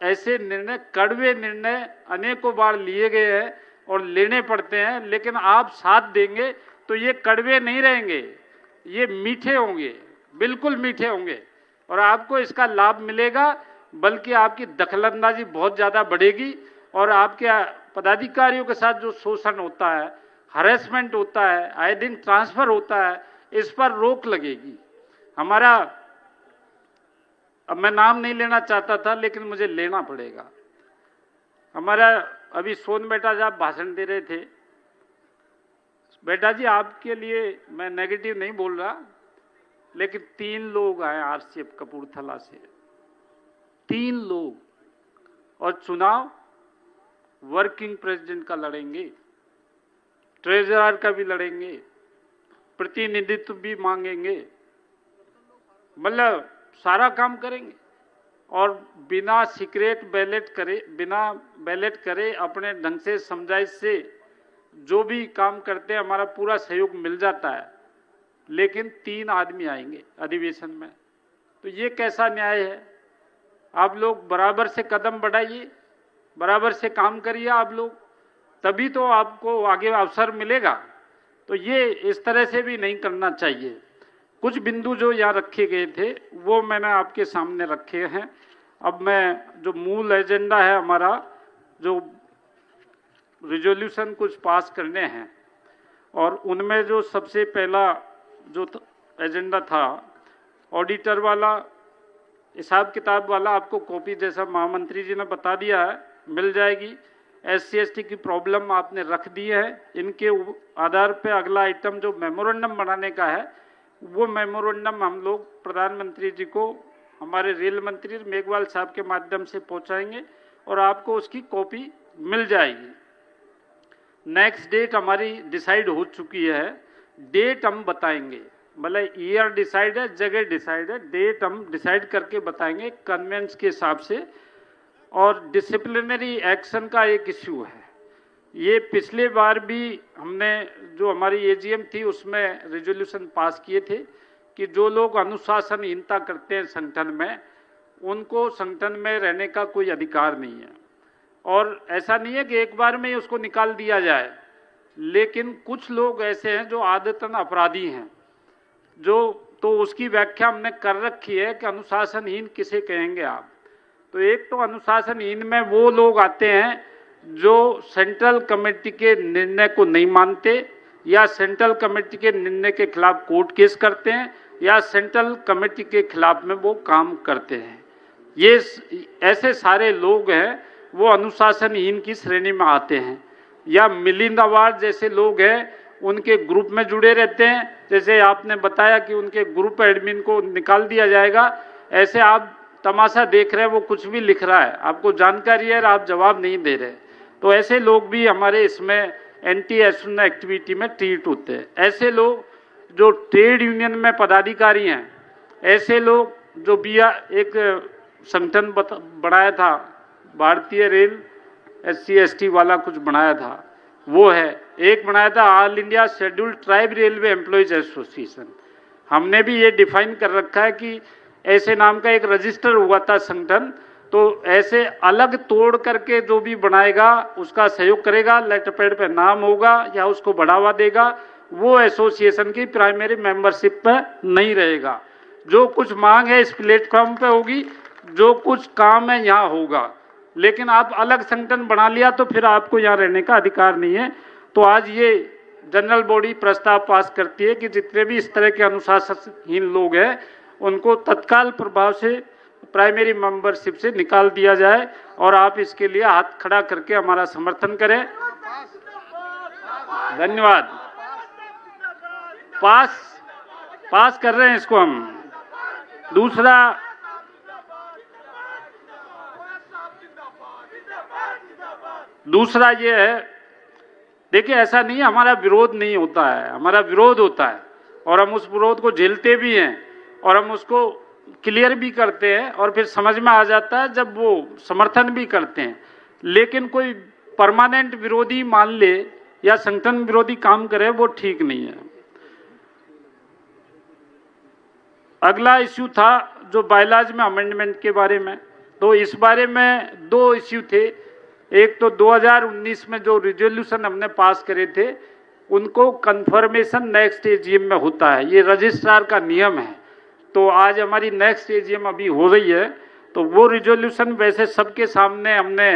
ऐसे निर्णय, कड़वे निर्णय अनेकों बार लिए गए हैं और लेने पड़ते हैं, लेकिन आप साथ देंगे तो ये कड़वे नहीं रहेंगे, ये मीठे होंगे, बिल्कुल मीठे होंगे, और आपको इसका लाभ मिलेगा। बल्कि आपकी दखलंदाजी बहुत ज़्यादा बढ़ेगी और आपके पदाधिकारियों के साथ जो शोषण होता है, हरेसमेंट होता है, आए दिन ट्रांसफर होता है, इस पर रोक लगेगी। हमारा, अब मैं नाम नहीं लेना चाहता था लेकिन मुझे लेना पड़ेगा, हमारा अभी सोन बेटा जब भाषण दे रहे थे, बेटा जी आपके लिए मैं नेगेटिव नहीं बोल रहा, लेकिन 3 लोग आए RCF कपूरथला से, 3 लोग, और चुनाव वर्किंग प्रेसिडेंट का लड़ेंगे, ट्रेजरर का भी लड़ेंगे, प्रतिनिधित्व भी मांगेंगे, मतलब सारा काम करेंगे, और बिना सीक्रेट बैलेट करे, बिना बैलेट करे, अपने ढंग से समझाइश से जो भी काम करते हैं हमारा पूरा सहयोग मिल जाता है। लेकिन 3 आदमी आएंगे अधिवेशन में, तो ये कैसा न्याय है? आप लोग बराबर से कदम बढ़ाइए, बराबर से काम करिए आप लोग, तभी तो आपको आगे अवसर मिलेगा। तो ये इस तरह से भी नहीं करना चाहिए। कुछ बिंदु जो यहाँ रखे गए थे वो मैंने आपके सामने रखे हैं। अब मैं जो मूल एजेंडा है हमारा, जो रिजोल्यूशन कुछ पास करने हैं, और उनमें जो सबसे पहला जो एजेंडा था ऑडिटर वाला, हिसाब किताब वाला, आपको कॉपी जैसा महामंत्री जी ने बता दिया है, मिल जाएगी। SC/ST की प्रॉब्लम आपने रख दी है, इनके आधार पे अगला आइटम जो मेमोरेंडम बनाने का है, वो मेमोरेंडम हम लोग प्रधानमंत्री जी को हमारे रेल मंत्री मेघवाल साहब के माध्यम से पहुंचाएंगे और आपको उसकी कॉपी मिल जाएगी। नेक्स्ट डेट हमारी डिसाइड हो चुकी है, डेट हम बताएंगे, मतलब ईयर डिसाइड है, जगह डिसाइड है, डेट हम डिसाइड करके बताएंगे कन्वेंस के हिसाब से। और डिसिप्लिनरी एक्शन का एक इश्यू है, ये पिछले बार भी हमने जो हमारी एजीएम थी उसमें रेजोल्यूशन पास किए थे कि जो लोग अनुशासनहीनता करते हैं संगठन में, उनको संगठन में रहने का कोई अधिकार नहीं है। और ऐसा नहीं है कि एक बार में ही उसको निकाल दिया जाए, लेकिन कुछ लोग ऐसे हैं जो आदतन अपराधी हैं, जो तो उसकी व्याख्या हमने कर रखी है कि अनुशासनहीन किसे कहेंगे आप। तो एक तो अनुशासनहीन में वो लोग आते हैं जो सेंट्रल कमेटी के निर्णय को नहीं मानते, या सेंट्रल कमेटी के निर्णय के खिलाफ कोर्ट केस करते हैं, या सेंट्रल कमेटी के खिलाफ में वो काम करते हैं। ये ऐसे सारे लोग हैं, वो अनुशासनहीन की श्रेणी में आते हैं। या मिलिंद अवार्ड जैसे लोग हैं, उनके ग्रुप में जुड़े रहते हैं, जैसे आपने बताया कि उनके ग्रुप एडमिन को निकाल दिया जाएगा, ऐसे आप तमाशा देख रहे हैं, वो कुछ भी लिख रहा है, आपको जानकारी है और आप जवाब नहीं दे रहे। तो ऐसे लोग भी हमारे इसमें एंटी एशन एक्टिविटी में ट्रीट होते हैं। ऐसे लोग जो ट्रेड यूनियन में पदाधिकारी हैं, ऐसे लोग जो एक संगठन बनाया था, भारतीय रेल SC/ST वाला कुछ बनाया था, वो है, एक बनाया था all India scheduled tribe railway employees association. हमने भी ये डिफाइन कर रखा है कि ऐसे नाम का एक रजिस्टर हुआ था संगठन, तो ऐसे अलग तोड़ करके जो भी बनाएगा उसका सहयोग करेगा, लेटर पैड पे नाम होगा या उसको बढ़ावा देगा, वो एसोसिएशन की प्राइमरी मेंबरशिप पे नहीं रहेगा। जो कुछ मांग है इस प्लेटफॉर्म पे होगी, जो कुछ काम है यहाँ होगा, लेकिन आप अलग संगठन बना लिया तो फिर आपको यहाँ रहने का अधिकार नहीं है। तो आज ये जनरल बॉडी प्रस्ताव पास करती है कि जितने भी इस तरह के अनुशासनहीन लोग हैं उनको तत्काल प्रभाव से प्राइमरी मेंबरशिप से निकाल दिया जाए, और आप इसके लिए हाथ खड़ा करके हमारा समर्थन करें। धन्यवाद। पास कर रहे हैं इसको हम। दूसरा ये है, देखिए ऐसा नहीं है हमारा विरोध नहीं होता है, हमारा विरोध होता है और हम उस विरोध को झेलते भी हैं और हम उसको क्लियर भी करते हैं और फिर समझ में आ जाता है जब वो समर्थन भी करते हैं। लेकिन कोई परमानेंट विरोधी मान ले या संगठन विरोधी काम करे, वो ठीक नहीं है। अगला इश्यू था जो बायलॉज में अमेंडमेंट के बारे में, तो इस बारे में दो इश्यू थे। एक तो 2019 में जो रिजोल्यूशन हमने पास करे थे उनको कंफर्मेशन नेक्स्ट एजीएम में होता है, ये रजिस्ट्रार का नियम है। तो आज हमारी नेक्स्ट एजीएम अभी हो रही है, तो वो रिजोल्यूशन वैसे सबके सामने हमने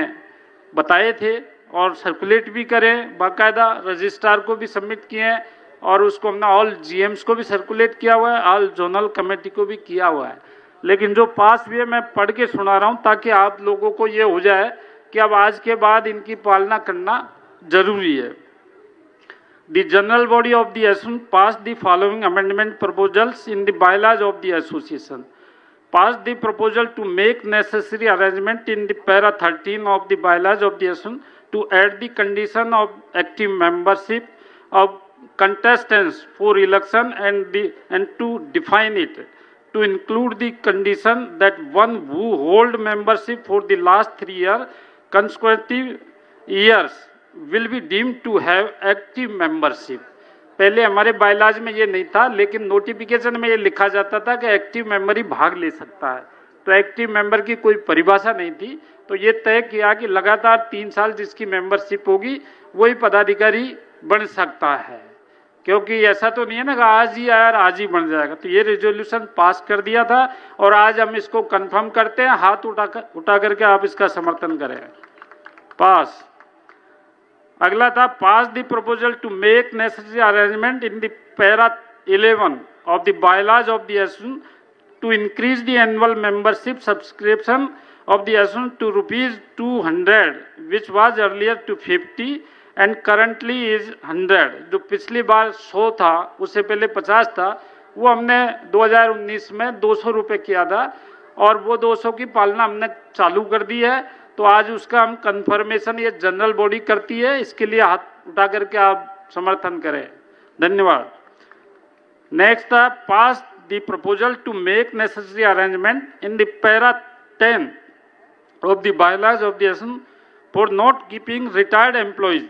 बताए थे और सर्कुलेट भी करें, बाकायदा रजिस्ट्रार को भी सबमिट किए हैं और उसको हमने ऑल जीएम्स को भी सर्कुलेट किया हुआ है, ऑल जोनल कमेटी को भी किया हुआ है। लेकिन जो पास हुए मैं पढ़ के सुना रहा हूँ ताकि आप लोगों को ये हो जाए कि अब आज के बाद इनकी पालना करना जरूरी है। The general body of the association passed the following amendment proposals in the bylaws of the association. Passed the proposal to make necessary arrangement in the para 13 of the bylaws of the association to add the condition of active membership of contestants for election and to define it, to include the condition that one who hold membership for the last 3 consecutive years will be deemed to have active membership। पहले हमारे bylaws में ये नहीं था, लेकिन notification में ये लिखा जाता था कि एक्टिव मेंबर ही भाग ले सकता है। तो एक्टिव मेंबर की कोई परिभाषा नहीं थी, तो ये तय किया कि लगातार 3 साल जिसकी मेंबरशिप होगी वही पदाधिकारी बन सकता है, क्योंकि ऐसा तो नहीं है ना कि आज ही आया और आज ही बन जाएगा। तो ये रेजोल्यूशन पास कर दिया था और आज हम इसको कंफर्म करते हैं। हाथ उठा करके आप इसका समर्थन करें। पास। अगला था pass the proposal to make necessary arrangement in the para 11 of the bylaws of the association to increase the annual membership subscription of the association to ₹200 which was earlier to 50 and currently is 100। जो पिछली बार 100 था, उससे पहले 50 था, वो हमने 2019 में 200 रुपये किया था और वो 200 की पालना हमने चालू कर दी है। तो आज उसका हम कंफर्मेशन ये जनरल बॉडी करती है, इसके लिए हाथ उठा करके आप समर्थन करें। धन्यवाद। Next pass the proposal to make necessary arrangement in the para 10 of the bylaws of the association for not keeping retired employees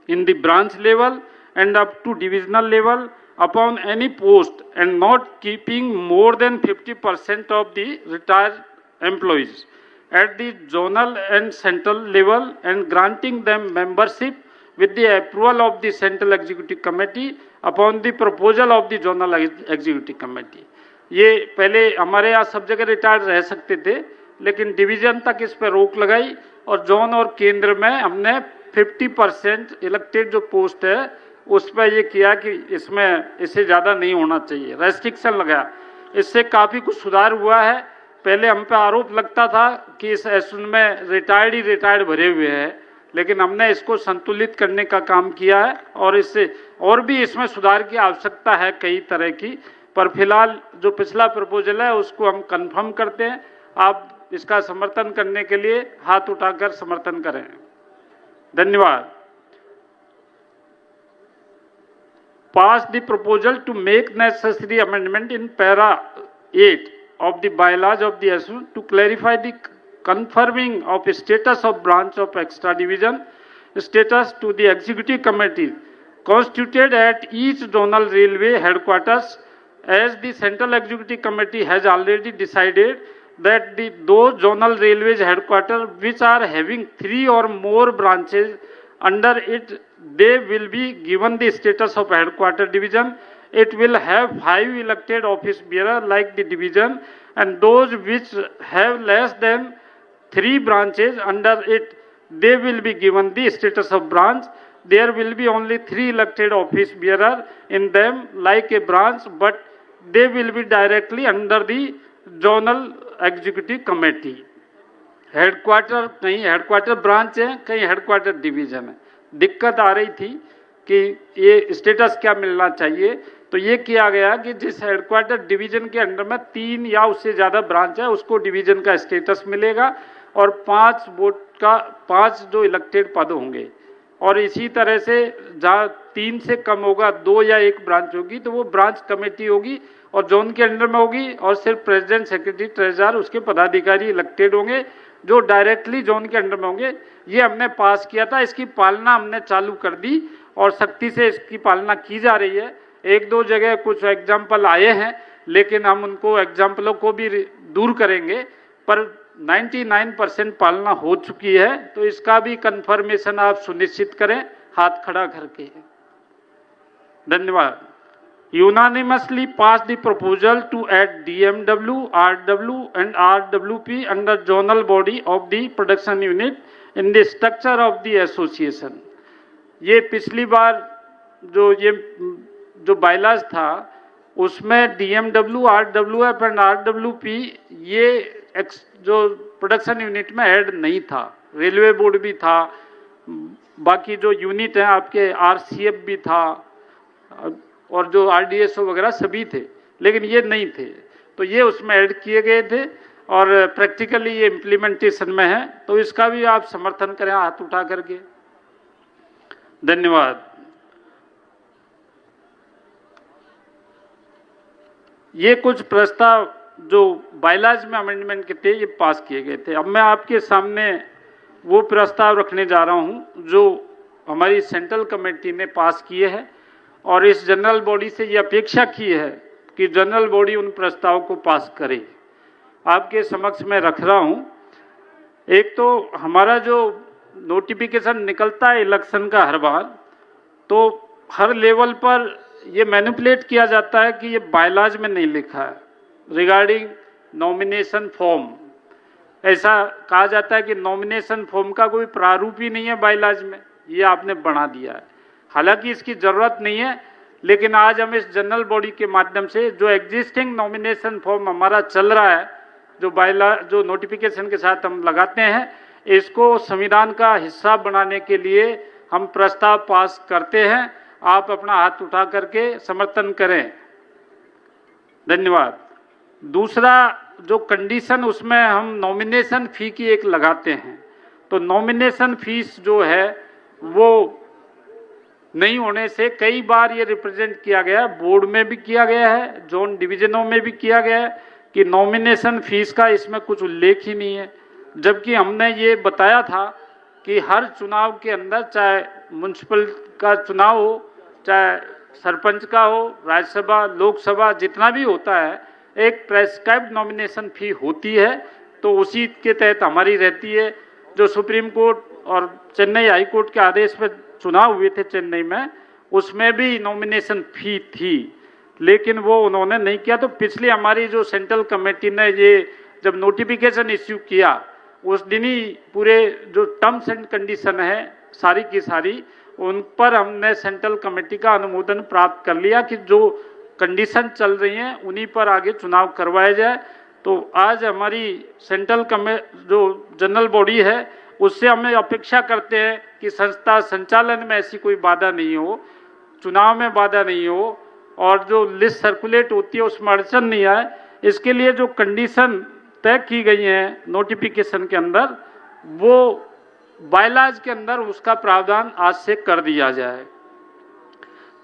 in the branch level and up to divisional level upon any post and not keeping more than 50% of the retired employees at the zonal and central level and granting them membership with the approval of the Central Executive Committee upon the proposal of the Zonal Executive Committee। ये पहले हमारे यहाँ सब जगह retired रह सकते थे, लेकिन डिवीजन तक इस पर रोक लगाई और जोन और केंद्र में हमने 50% इलेक्टेड जो पोस्ट है उस पर ये किया कि इसमें इससे ज़्यादा नहीं होना चाहिए, रेस्ट्रिक्शन लगाया। इससे काफ़ी कुछ सुधार हुआ है। पहले हम पे आरोप लगता था कि इस एसोसिएशन में रिटायर्ड भरे हुए हैं, लेकिन हमने इसको संतुलित करने का काम किया है और इससे और भी इसमें सुधार की आवश्यकता है कई तरह की। पर फिलहाल जो पिछला प्रपोजल है उसको हम कंफर्म करते हैं। आप इसका समर्थन करने के लिए हाथ उठाकर समर्थन करें। धन्यवाद। Pass the proposal to make necessary amendment in para 8 of the bylaws of the association to clarify the confirming of status of branch of extra division status to the executive committee constituted at each zonal railway headquarters, as the central executive committee has already decided that those zonal railways headquarters which are having 3 or more branches under it, they will be given the status of headquarter division. It will have 5 elected office bearer like the division, and those which have less than 3 branches under it, they will be given the status of branch. There will be only 3 elected office bearer in them like a branch, but they will be directly under the zonal executive committee. Headquarter कहीं headquarter branch है, कहीं headquarter division है। दिक्कत आ रही थी कि ये status क्या मिलना चाहिए, तो ये किया गया कि जिस हेडक्वार्टर डिवीजन के अंडर में 3 या उससे ज़्यादा ब्रांच है उसको डिवीजन का स्टेटस मिलेगा और 5 जो इलेक्टेड पद होंगे। और इसी तरह से जहाँ 3 से कम होगा, 2 या 1 ब्रांच होगी तो वो ब्रांच कमेटी होगी और जोन के अंडर में होगी और सिर्फ प्रेसिडेंट, सेक्रेटरी, ट्रेजरर उसके पदाधिकारी इलेक्टेड होंगे जो डायरेक्टली जोन के अंडर में होंगे। ये हमने पास किया था, इसकी पालना हमने चालू कर दी और सख्ती से इसकी पालना की जा रही है। 1-2 जगह कुछ एग्जाम्पल आए हैं, लेकिन हम उनको एग्जाम्पलों को भी दूर करेंगे, पर 99% पालना हो चुकी है। तो इसका भी कंफर्मेशन आप सुनिश्चित करें हाथ खड़ा करके। धन्यवाद। Unanimously pass the proposal to add DMW, RW and RWP under zonal body of the production unit in the structure of the association। ये पिछली बार जो बाइलाज था उसमें DMW, RWF and RWP ये जो प्रोडक्शन यूनिट में ऐड नहीं था। रेलवे बोर्ड भी था, बाकी जो यूनिट हैं आपके RCF भी था और जो RDSO वगैरह सभी थे, लेकिन ये नहीं थे। तो ये उसमें ऐड किए गए थे और प्रैक्टिकली ये इम्प्लीमेंटेशन में है, तो इसका भी आप समर्थन करें हाथ उठा करके। धन्यवाद। ये कुछ प्रस्ताव जो बाइलाज में अमेंडमेंट के थे ये पास किए गए थे। अब मैं आपके सामने वो प्रस्ताव रखने जा रहा हूं जो हमारी सेंट्रल कमेटी ने पास किए हैं और इस जनरल बॉडी से ये अपेक्षा की है कि जनरल बॉडी उन प्रस्ताव को पास करे। आपके समक्ष में रख रहा हूं। एक तो हमारा जो नोटिफिकेशन निकलता है इलेक्शन का हर बार, तो हर लेवल पर ये मैनिपुलेट किया जाता है कि ये बायलॉज में नहीं लिखा है रिगार्डिंग नॉमिनेशन फॉर्म। ऐसा कहा जाता है कि नॉमिनेशन फॉर्म का कोई प्रारूप ही नहीं है बायलॉज में, ये आपने बना दिया है। हालांकि इसकी ज़रूरत नहीं है, लेकिन आज हम इस जनरल बॉडी के माध्यम से जो एग्जिस्टिंग नॉमिनेशन फॉर्म हमारा चल रहा है, जो नोटिफिकेशन के साथ हम लगाते हैं, इसको संविधान का हिस्सा बनाने के लिए हम प्रस्ताव पास करते हैं। आप अपना हाथ उठा करके समर्थन करें। धन्यवाद। दूसरा जो कंडीशन उसमें हम नॉमिनेशन फ़ी की एक लगाते हैं, तो नॉमिनेशन फीस जो है वो नहीं होने से कई बार ये रिप्रेजेंट किया गया है, बोर्ड में भी किया गया है, जोन डिवीजनों में भी किया गया है कि नॉमिनेशन फीस का इसमें कुछ उल्लेख ही नहीं है। जबकि हमने ये बताया था कि हर चुनाव के अंदर, चाहे म्युनिसिपल का चुनाव हो, चाहे सरपंच का हो, राज्यसभा, लोकसभा, जितना भी होता है, एक प्रेस्क्राइब्ड नॉमिनेशन फी होती है, तो उसी के तहत हमारी रहती है। जो सुप्रीम कोर्ट और चेन्नई हाई कोर्ट के आदेश पर चुनाव हुए थे चेन्नई में, उसमें भी नॉमिनेशन फी थी, लेकिन वो उन्होंने नहीं किया। तो पिछली हमारी जो सेंट्रल कमेटी ने ये जब नोटिफिकेशन इश्यू किया, उस दिन ही पूरे जो टर्म्स एंड कंडीशन है सारी की सारी, उन पर हमने सेंट्रल कमेटी का अनुमोदन प्राप्त कर लिया कि जो कंडीशन चल रही हैं उन्हीं पर आगे चुनाव करवाया जाए। तो आज हमारी सेंट्रल जो जनरल बॉडी है उससे हमें अपेक्षा करते हैं कि संस्था संचालन में ऐसी कोई बाधा नहीं हो, चुनाव में बाधा नहीं हो, और जो लिस्ट सर्कुलेट होती है उसमें अड़चन नहीं आए। इसके लिए जो कंडीशन तय की गई हैं नोटिफिकेशन के अंदर, वो बायलॉज के अंदर उसका प्रावधान आज से कर दिया जाए।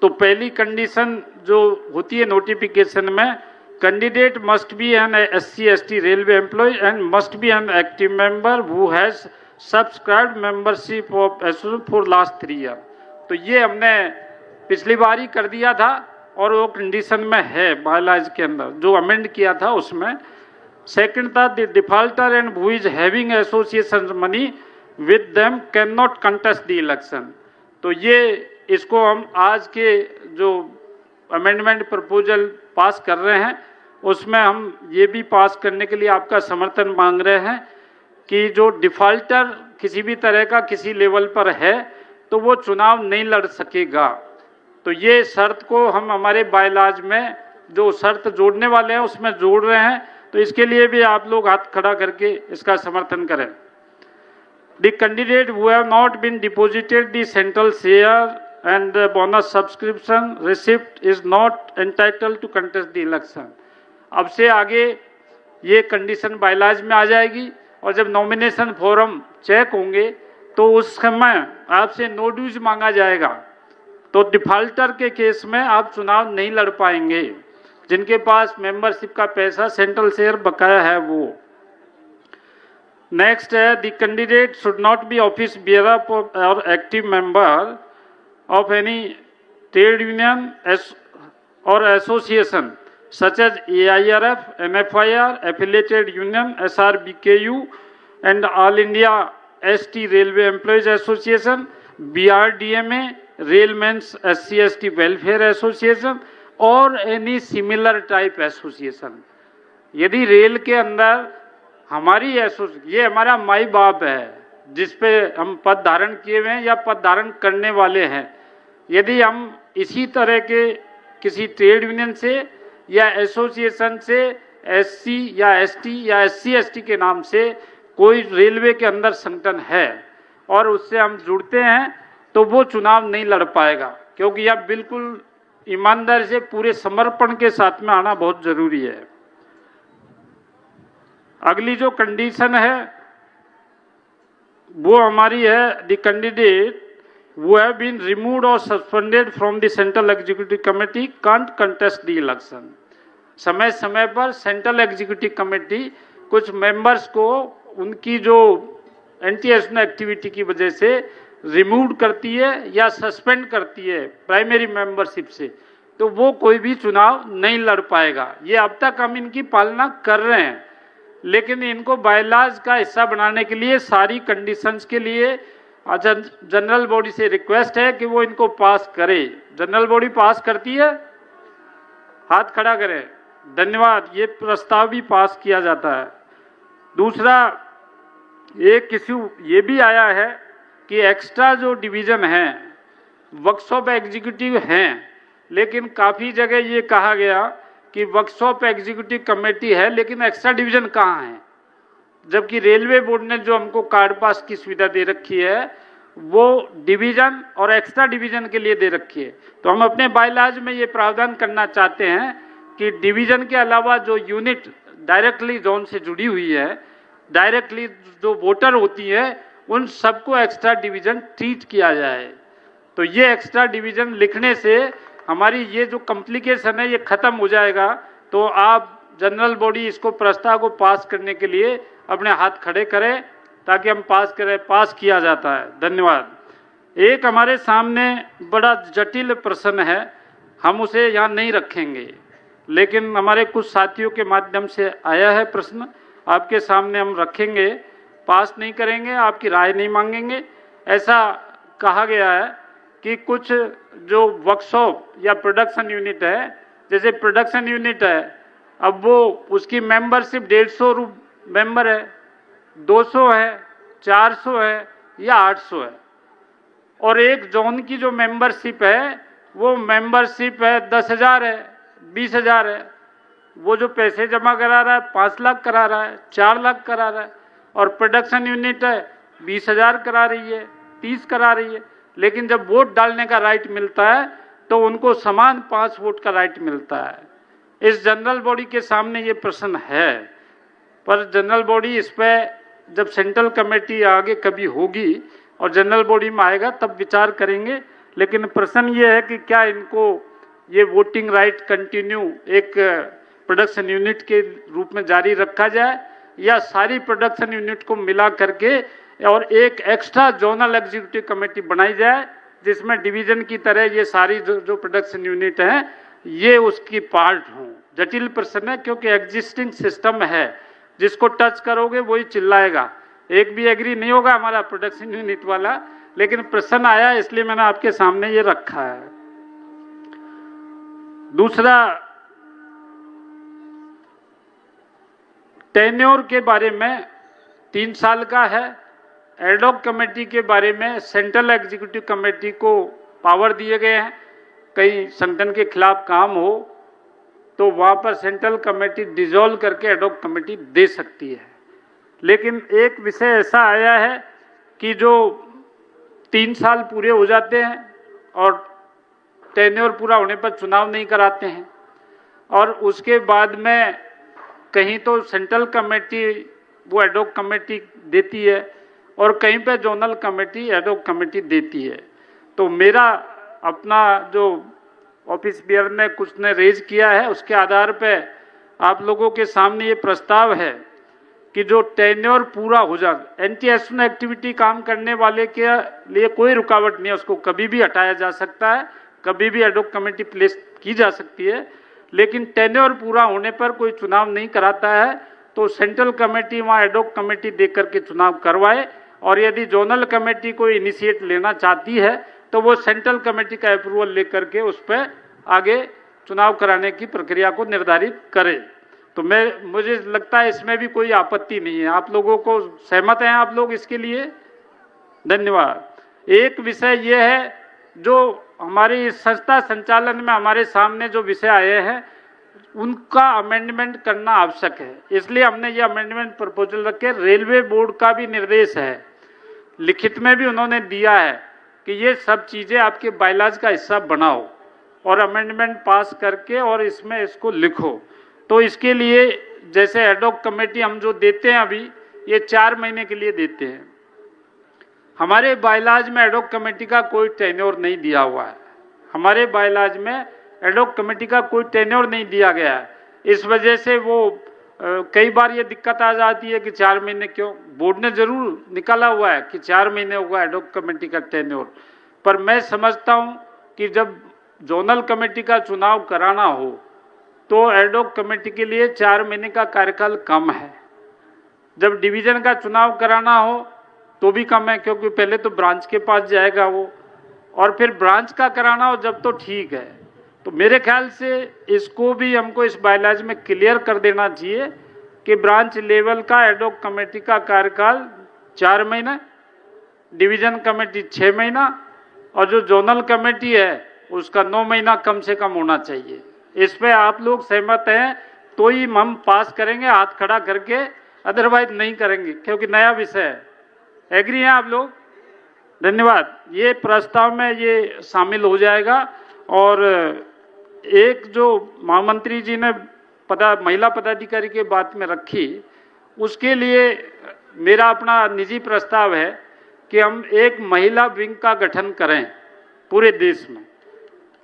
तो पहली कंडीशन जो होती है नोटिफिकेशन में, candidate must be an SC/ST railway employ and must be an active member who has subscribed membership of association for last 3 year. तो ये हमने पिछली बार ही कर दिया था और वो कंडीशन में है बायलॉज के अंदर जो अमेंड किया था उसमें। सेकंड था the defaulter and who is having association money with them can not contest the election. तो ये इसको हम आज के जो अमेंडमेंट प्रपोजल पास कर रहे हैं उसमें हम ये भी पास करने के लिए आपका समर्थन मांग रहे हैं कि जो डिफॉल्टर किसी भी तरह का किसी लेवल पर है तो वो चुनाव नहीं लड़ सकेगा। तो ये शर्त को हम हमारे बायलॉज में जो शर्त जोड़ने वाले हैं उसमें जोड़ रहे हैं। तो इसके लिए भी आप लोग हाथ खड़ा करके इसका समर्थन करें। The candidate who have not been deposited the central share and the bonus subscription receipt is not entitled to contest the election। अब से आगे ये कंडीशन बायलॉज में आ जाएगी और जब नॉमिनेशन फॉर्म चेक होंगे तो उस समय आपसे नो ड्यूज मांगा जाएगा। तो डिफॉल्टर के केस में आप चुनाव नहीं लड़ पाएंगे, जिनके पास मेंबरशिप का पैसा सेंट्रल शेयर बकाया है वो। नेक्स्ट है the candidate should not be office bearer और active member of any trade union और association such as AIRF, NFIR, affiliated union, SRBKU and All India ST Railway Employees Association, BRDMA, Railmen's SC/ST Welfare Association और any similar type association. यदि rail के अंदर हमारी ये हमारा माई बाप है जिस पे हम पद धारण किए हुए हैं या पद धारण करने वाले हैं, यदि हम इसी तरह के किसी ट्रेड यूनियन से या एसोसिएशन से SC या ST या SC/ST के नाम से कोई रेलवे के अंदर संगठन है और उससे हम जुड़ते हैं तो वो चुनाव नहीं लड़ पाएगा, क्योंकि यह बिल्कुल ईमानदारी से पूरे समर्पण के साथ में आना बहुत जरूरी है। अगली जो कंडीशन है वो हमारी है the candidate who have been removed or suspended from the central executive committee can't contest the election। समय समय पर सेंट्रल एग्जीक्यूटिव कमेटी कुछ मेंबर्स को उनकी जो एंटी एलेक्शन एक्टिविटी की वजह से रिमूव करती है या सस्पेंड करती है प्राइमरी मेंबरशिप से, तो वो कोई भी चुनाव नहीं लड़ पाएगा। ये अब तक हम इनकी पालना कर रहे हैं, लेकिन इनको बायलॉज का हिस्सा बनाने के लिए सारी कंडीशंस के लिए जनरल बॉडी से रिक्वेस्ट है कि वो इनको पास करे। जनरल बॉडी पास करती है, हाथ खड़ा करें। धन्यवाद। ये प्रस्ताव भी पास किया जाता है। दूसरा एक इश्यू ये भी आया है कि एक्स्ट्रा जो डिवीज़न हैं वर्कशॉप एग्जीक्यूटिव हैं, लेकिन काफ़ी जगह ये कहा गया कि वर्कशॉप एग्जीक्यूटिव कमेटी है लेकिन एक्स्ट्रा डिवीज़न कहाँ है, जबकि रेलवे बोर्ड ने जो हमको कार्ड पास की सुविधा दे रखी है वो डिवीज़न और एक्स्ट्रा डिवीज़न के लिए दे रखी है। तो हम अपने बायलॉज में ये प्रावधान करना चाहते हैं कि डिवीज़न के अलावा जो यूनिट डायरेक्टली जोन से जुड़ी हुई है, डायरेक्टली जो वोटर होती है उन सबको एक्स्ट्रा डिवीजन ट्रीट किया जाए। तो ये एक्स्ट्रा डिवीजन लिखने से हमारी ये जो कॉम्प्लिकेशन है ये खत्म हो जाएगा। तो आप जनरल बॉडी इसको प्रस्ताव को पास करने के लिए अपने हाथ खड़े करें ताकि हम पास करें। पास किया जाता है। धन्यवाद। एक हमारे सामने बड़ा जटिल प्रश्न है, हम उसे यहाँ नहीं रखेंगे, लेकिन हमारे कुछ साथियों के माध्यम से आया है प्रश्न, आपके सामने हम रखेंगे। पास नहीं करेंगे, आपकी राय नहीं मांगेंगे। ऐसा कहा गया है कि कुछ जो वर्कशॉप या प्रोडक्शन यूनिट है, जैसे प्रोडक्शन यूनिट है, अब वो उसकी मेंबरशिप 150 मेंबर है, 200 है, 400 है या 800 है, और एक जोन की जो मेंबरशिप है वो मेंबरशिप है 10,000 है, 20,000 है। वो जो पैसे जमा करा रहा है 5 लाख करा रहा है, 4 लाख करा रहा है, और प्रोडक्शन यूनिट है 20,000 करा रही है, 30 करा रही है। लेकिन जब वोट डालने का राइट मिलता है तो उनको समान 5 वोट का राइट मिलता है। इस जनरल बॉडी के सामने ये प्रश्न है, पर जनरल बॉडी इस पर जब सेंट्रल कमेटी आगे कभी होगी और जनरल बॉडी में आएगा तब विचार करेंगे। लेकिन प्रश्न ये है कि क्या इनको ये वोटिंग राइट कंटिन्यू एक प्रोडक्शन यूनिट के रूप में जारी रखा जाए, या सारी प्रोडक्शन यूनिट को मिला करके और एक एक्स्ट्रा जोनल एग्जीक्यूटिव कमेटी बनाई जाए, जिसमें डिवीजन की तरह ये सारी जो प्रोडक्शन यूनिट हैं ये उसकी पार्ट हों। जटिल प्रश्न है क्योंकि एग्जिस्टिंग सिस्टम है, जिसको टच करोगे वही चिल्लाएगा। एक भी एग्री नहीं होगा हमारा प्रोडक्शन यूनिट वाला, लेकिन प्रश्न आया इसलिए मैंने आपके सामने ये रखा है। दूसरा, टेन्योर के बारे में 3 साल का है। एडॉक कमेटी के बारे में सेंट्रल एग्जीक्यूटिव कमेटी को पावर दिए गए हैं। कहीं संगठन के खिलाफ काम हो तो वहाँ पर सेंट्रल कमेटी डिसॉल्व करके एडॉक कमेटी दे सकती है। लेकिन एक विषय ऐसा आया है कि जो 3 साल पूरे हो जाते हैं और टेन्योर पूरा होने पर चुनाव नहीं कराते हैं, और उसके बाद में कहीं तो सेंट्रल कमेटी वो एडॉक कमेटी देती है और कहीं पे जोनल कमेटी एडॉक कमेटी देती है। तो मेरा अपना जो ऑफिस बियर ने कुछ ने रेज किया है उसके आधार पे आप लोगों के सामने ये प्रस्ताव है कि जो टेन्योर पूरा हो जाए, एंटी एक्शन एक्टिविटी काम करने वाले के लिए कोई रुकावट नहीं है, उसको कभी भी हटाया जा सकता है, कभी भी एडॉक कमेटी प्लेस की जा सकती है। लेकिन टेन्योर पूरा होने पर कोई चुनाव नहीं कराता है तो सेंट्रल कमेटी वहाँ एडॉक कमेटी दे करके चुनाव करवाए, और यदि जोनल कमेटी कोई इनिशिएट लेना चाहती है तो वो सेंट्रल कमेटी का अप्रूवल लेकर के उस पर आगे चुनाव कराने की प्रक्रिया को निर्धारित करे। तो मुझे लगता है इसमें भी कोई आपत्ति नहीं है। आप लोगों को सहमत हैं आप लोग इसके लिए? धन्यवाद। एक विषय ये है जो हमारी संस्था संचालन में हमारे सामने जो विषय आए हैं उनका अमेंडमेंट करना आवश्यक है, इसलिए हमने ये अमेंडमेंट प्रपोजल रखे। रेलवे बोर्ड का भी निर्देश है, लिखित में भी उन्होंने दिया है कि ये सब चीज़ें आपके बायलॉज का हिस्सा बनाओ और अमेंडमेंट पास करके और इसमें इसको लिखो। तो इसके लिए जैसे एडॉक कमेटी हम जो देते हैं अभी ये 4 महीने के लिए देते हैं। हमारे बायलॉज में एडॉक कमेटी का कोई टेन्योर नहीं दिया हुआ है, हमारे बायलॉज में एडॉक कमेटी का कोई टेन्योर नहीं दिया गया है। इस वजह से वो कई बार ये दिक्कत आ जाती है कि 4 महीने क्यों। बोर्ड ने जरूर निकाला हुआ है कि 4 महीने होगा एडॉक कमेटी का टेन्योर, पर मैं समझता हूँ कि जब जोनल कमेटी का चुनाव कराना हो तो एडॉक कमेटी के लिए 4 महीने का कार्यकाल कम है। जब डिवीजन का चुनाव कराना हो तो भी कम है, क्योंकि पहले तो ब्रांच के पास जाएगा वो, और फिर ब्रांच का कराना हो जब तो ठीक है। तो मेरे ख्याल से इसको भी हमको इस बायलॉज में क्लियर कर देना चाहिए कि ब्रांच लेवल का एडॉक कमेटी का कार्यकाल 4 महीना, डिवीजन कमेटी 6 महीना, और जो जोनल कमेटी है उसका 9 महीना कम से कम होना चाहिए। इस पे आप लोग सहमत हैं तो ही हम पास करेंगे हाथ खड़ा करके, अदरवाइज नहीं करेंगे क्योंकि नया विषय है। एग्री हैं आप लोग? धन्यवाद। ये प्रस्ताव में ये शामिल हो जाएगा। और एक जो महामंत्री जी ने महिला पदाधिकारी के बात में रखी, उसके लिए मेरा अपना निजी प्रस्ताव है कि हम एक महिला विंग का गठन करें पूरे देश में,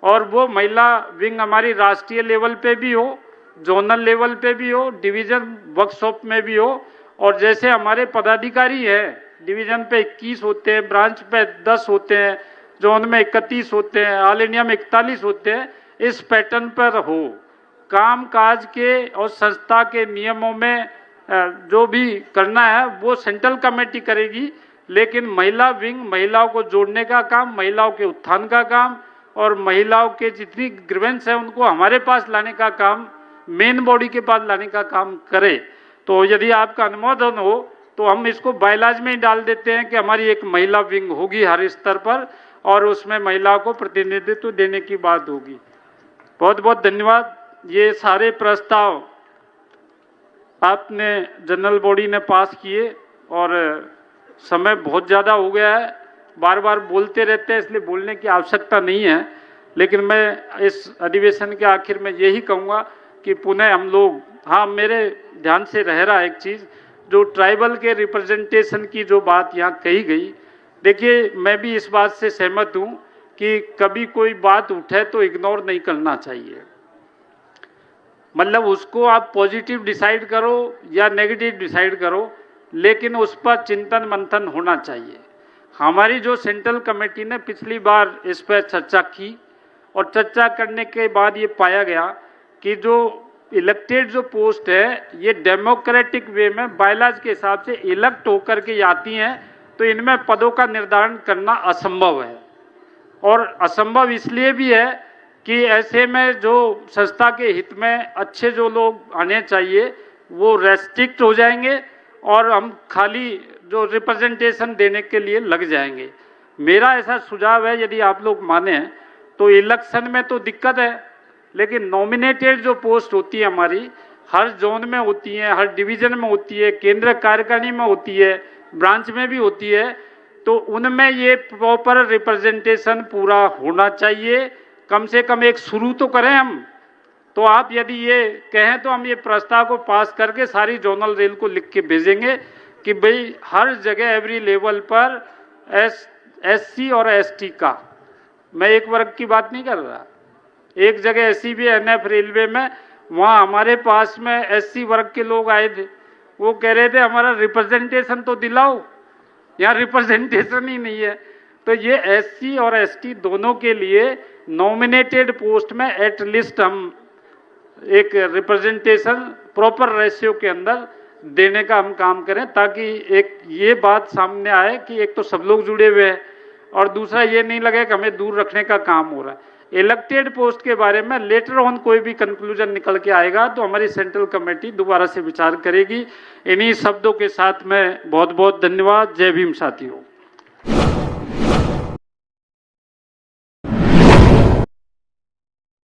और वो महिला विंग हमारी राष्ट्रीय लेवल पे भी हो, जोनल लेवल पे भी हो, डिवीजन वर्कशॉप में भी हो। और जैसे हमारे पदाधिकारी हैं, डिवीजन पे 21 होते हैं, ब्रांच पे 10 होते हैं, जोन में 31 होते हैं, ऑल इंडिया में 41 होते हैं, इस पैटर्न पर हो। काम काज के और संस्था के नियमों में जो भी करना है वो सेंट्रल कमेटी करेगी, लेकिन महिला विंग महिलाओं को जोड़ने का काम, महिलाओं के उत्थान का काम और महिलाओं के जितनी ग्रीवेंस है उनको हमारे पास लाने का काम, मेन बॉडी के पास लाने का काम करे। तो यदि आपका अनुमोदन हो तो हम इसको बायलॉज में ही डाल देते हैं कि हमारी एक महिला विंग होगी हर स्तर पर, और उसमें महिलाओं को प्रतिनिधित्व देने की बात होगी। बहुत बहुत धन्यवाद। ये सारे प्रस्ताव आपने जनरल बॉडी ने पास किए और समय बहुत ज़्यादा हो गया है, बार बार बोलते रहते हैं, इसलिए बोलने की आवश्यकता नहीं है। लेकिन मैं इस अधिवेशन के आखिर में यही कहूँगा कि पुनः हम लोग, हाँ मेरे ध्यान से रह रहा है एक चीज़, जो ट्राइबल के रिप्रेजेंटेशन की जो बात यहाँ कही गई, देखिए मैं भी इस बात से सहमत हूँ कि कभी कोई बात उठे तो इग्नोर नहीं करना चाहिए। मतलब उसको आप पॉजिटिव डिसाइड करो या नेगेटिव डिसाइड करो, लेकिन उस पर चिंतन मंथन होना चाहिए। हमारी जो सेंट्रल कमेटी ने पिछली बार इस पर चर्चा की और चर्चा करने के बाद ये पाया गया कि जो इलेक्टेड जो पोस्ट है ये डेमोक्रेटिक वे में बायलॉज के हिसाब से इलेक्ट होकर के आती हैं, तो इनमें पदों का निर्धारण करना असंभव है। और असंभव इसलिए भी है कि ऐसे में जो संस्था के हित में अच्छे जो लोग आने चाहिए वो रेस्ट्रिक्ट हो जाएंगे और हम खाली जो रिप्रेजेंटेशन देने के लिए लग जाएंगे। मेरा ऐसा सुझाव है, यदि आप लोग माने तो इलेक्शन में तो दिक्कत है, लेकिन नॉमिनेटेड जो पोस्ट होती है हमारी हर जोन में होती है, हर डिवीजन में होती है, केंद्र कार्यकारिणी में होती है, ब्रांच में भी होती है, तो उनमें ये प्रॉपर रिप्रेजेंटेशन पूरा होना चाहिए। कम से कम एक शुरू तो करें हम। तो आप यदि ये कहें तो हम ये प्रस्ताव को पास करके सारी जोनल रेल को लिख के भेजेंगे कि भाई हर जगह एवरी लेवल पर एससी और एसटी का, मैं एक वर्ग की बात नहीं कर रहा, एक जगह ऐसी भी एनएफ रेलवे में, वहाँ हमारे पास में एससी वर्ग के लोग आए थे, वो कह रहे थे हमारा रिप्रेजेंटेशन तो दिलाओ, यहाँ रिप्रेजेंटेशन ही नहीं है। तो ये एससी और एसटी दोनों के लिए नॉमिनेटेड पोस्ट में एटलीस्ट हम एक रिप्रेजेंटेशन प्रॉपर रेशियो के अंदर देने का हम काम करें, ताकि एक ये बात सामने आए कि एक तो सब लोग जुड़े हुए हैं और दूसरा ये नहीं लगे कि हमें दूर रखने का काम हो रहा है। इलेक्टेड पोस्ट के बारे में लेटर ऑन कोई भी कंक्लूजन निकल के आएगा तो हमारी सेंट्रल कमेटी दोबारा से विचार करेगी। इन्हीं शब्दों के साथ में बहुत बहुत धन्यवाद। जय भीम साथियों।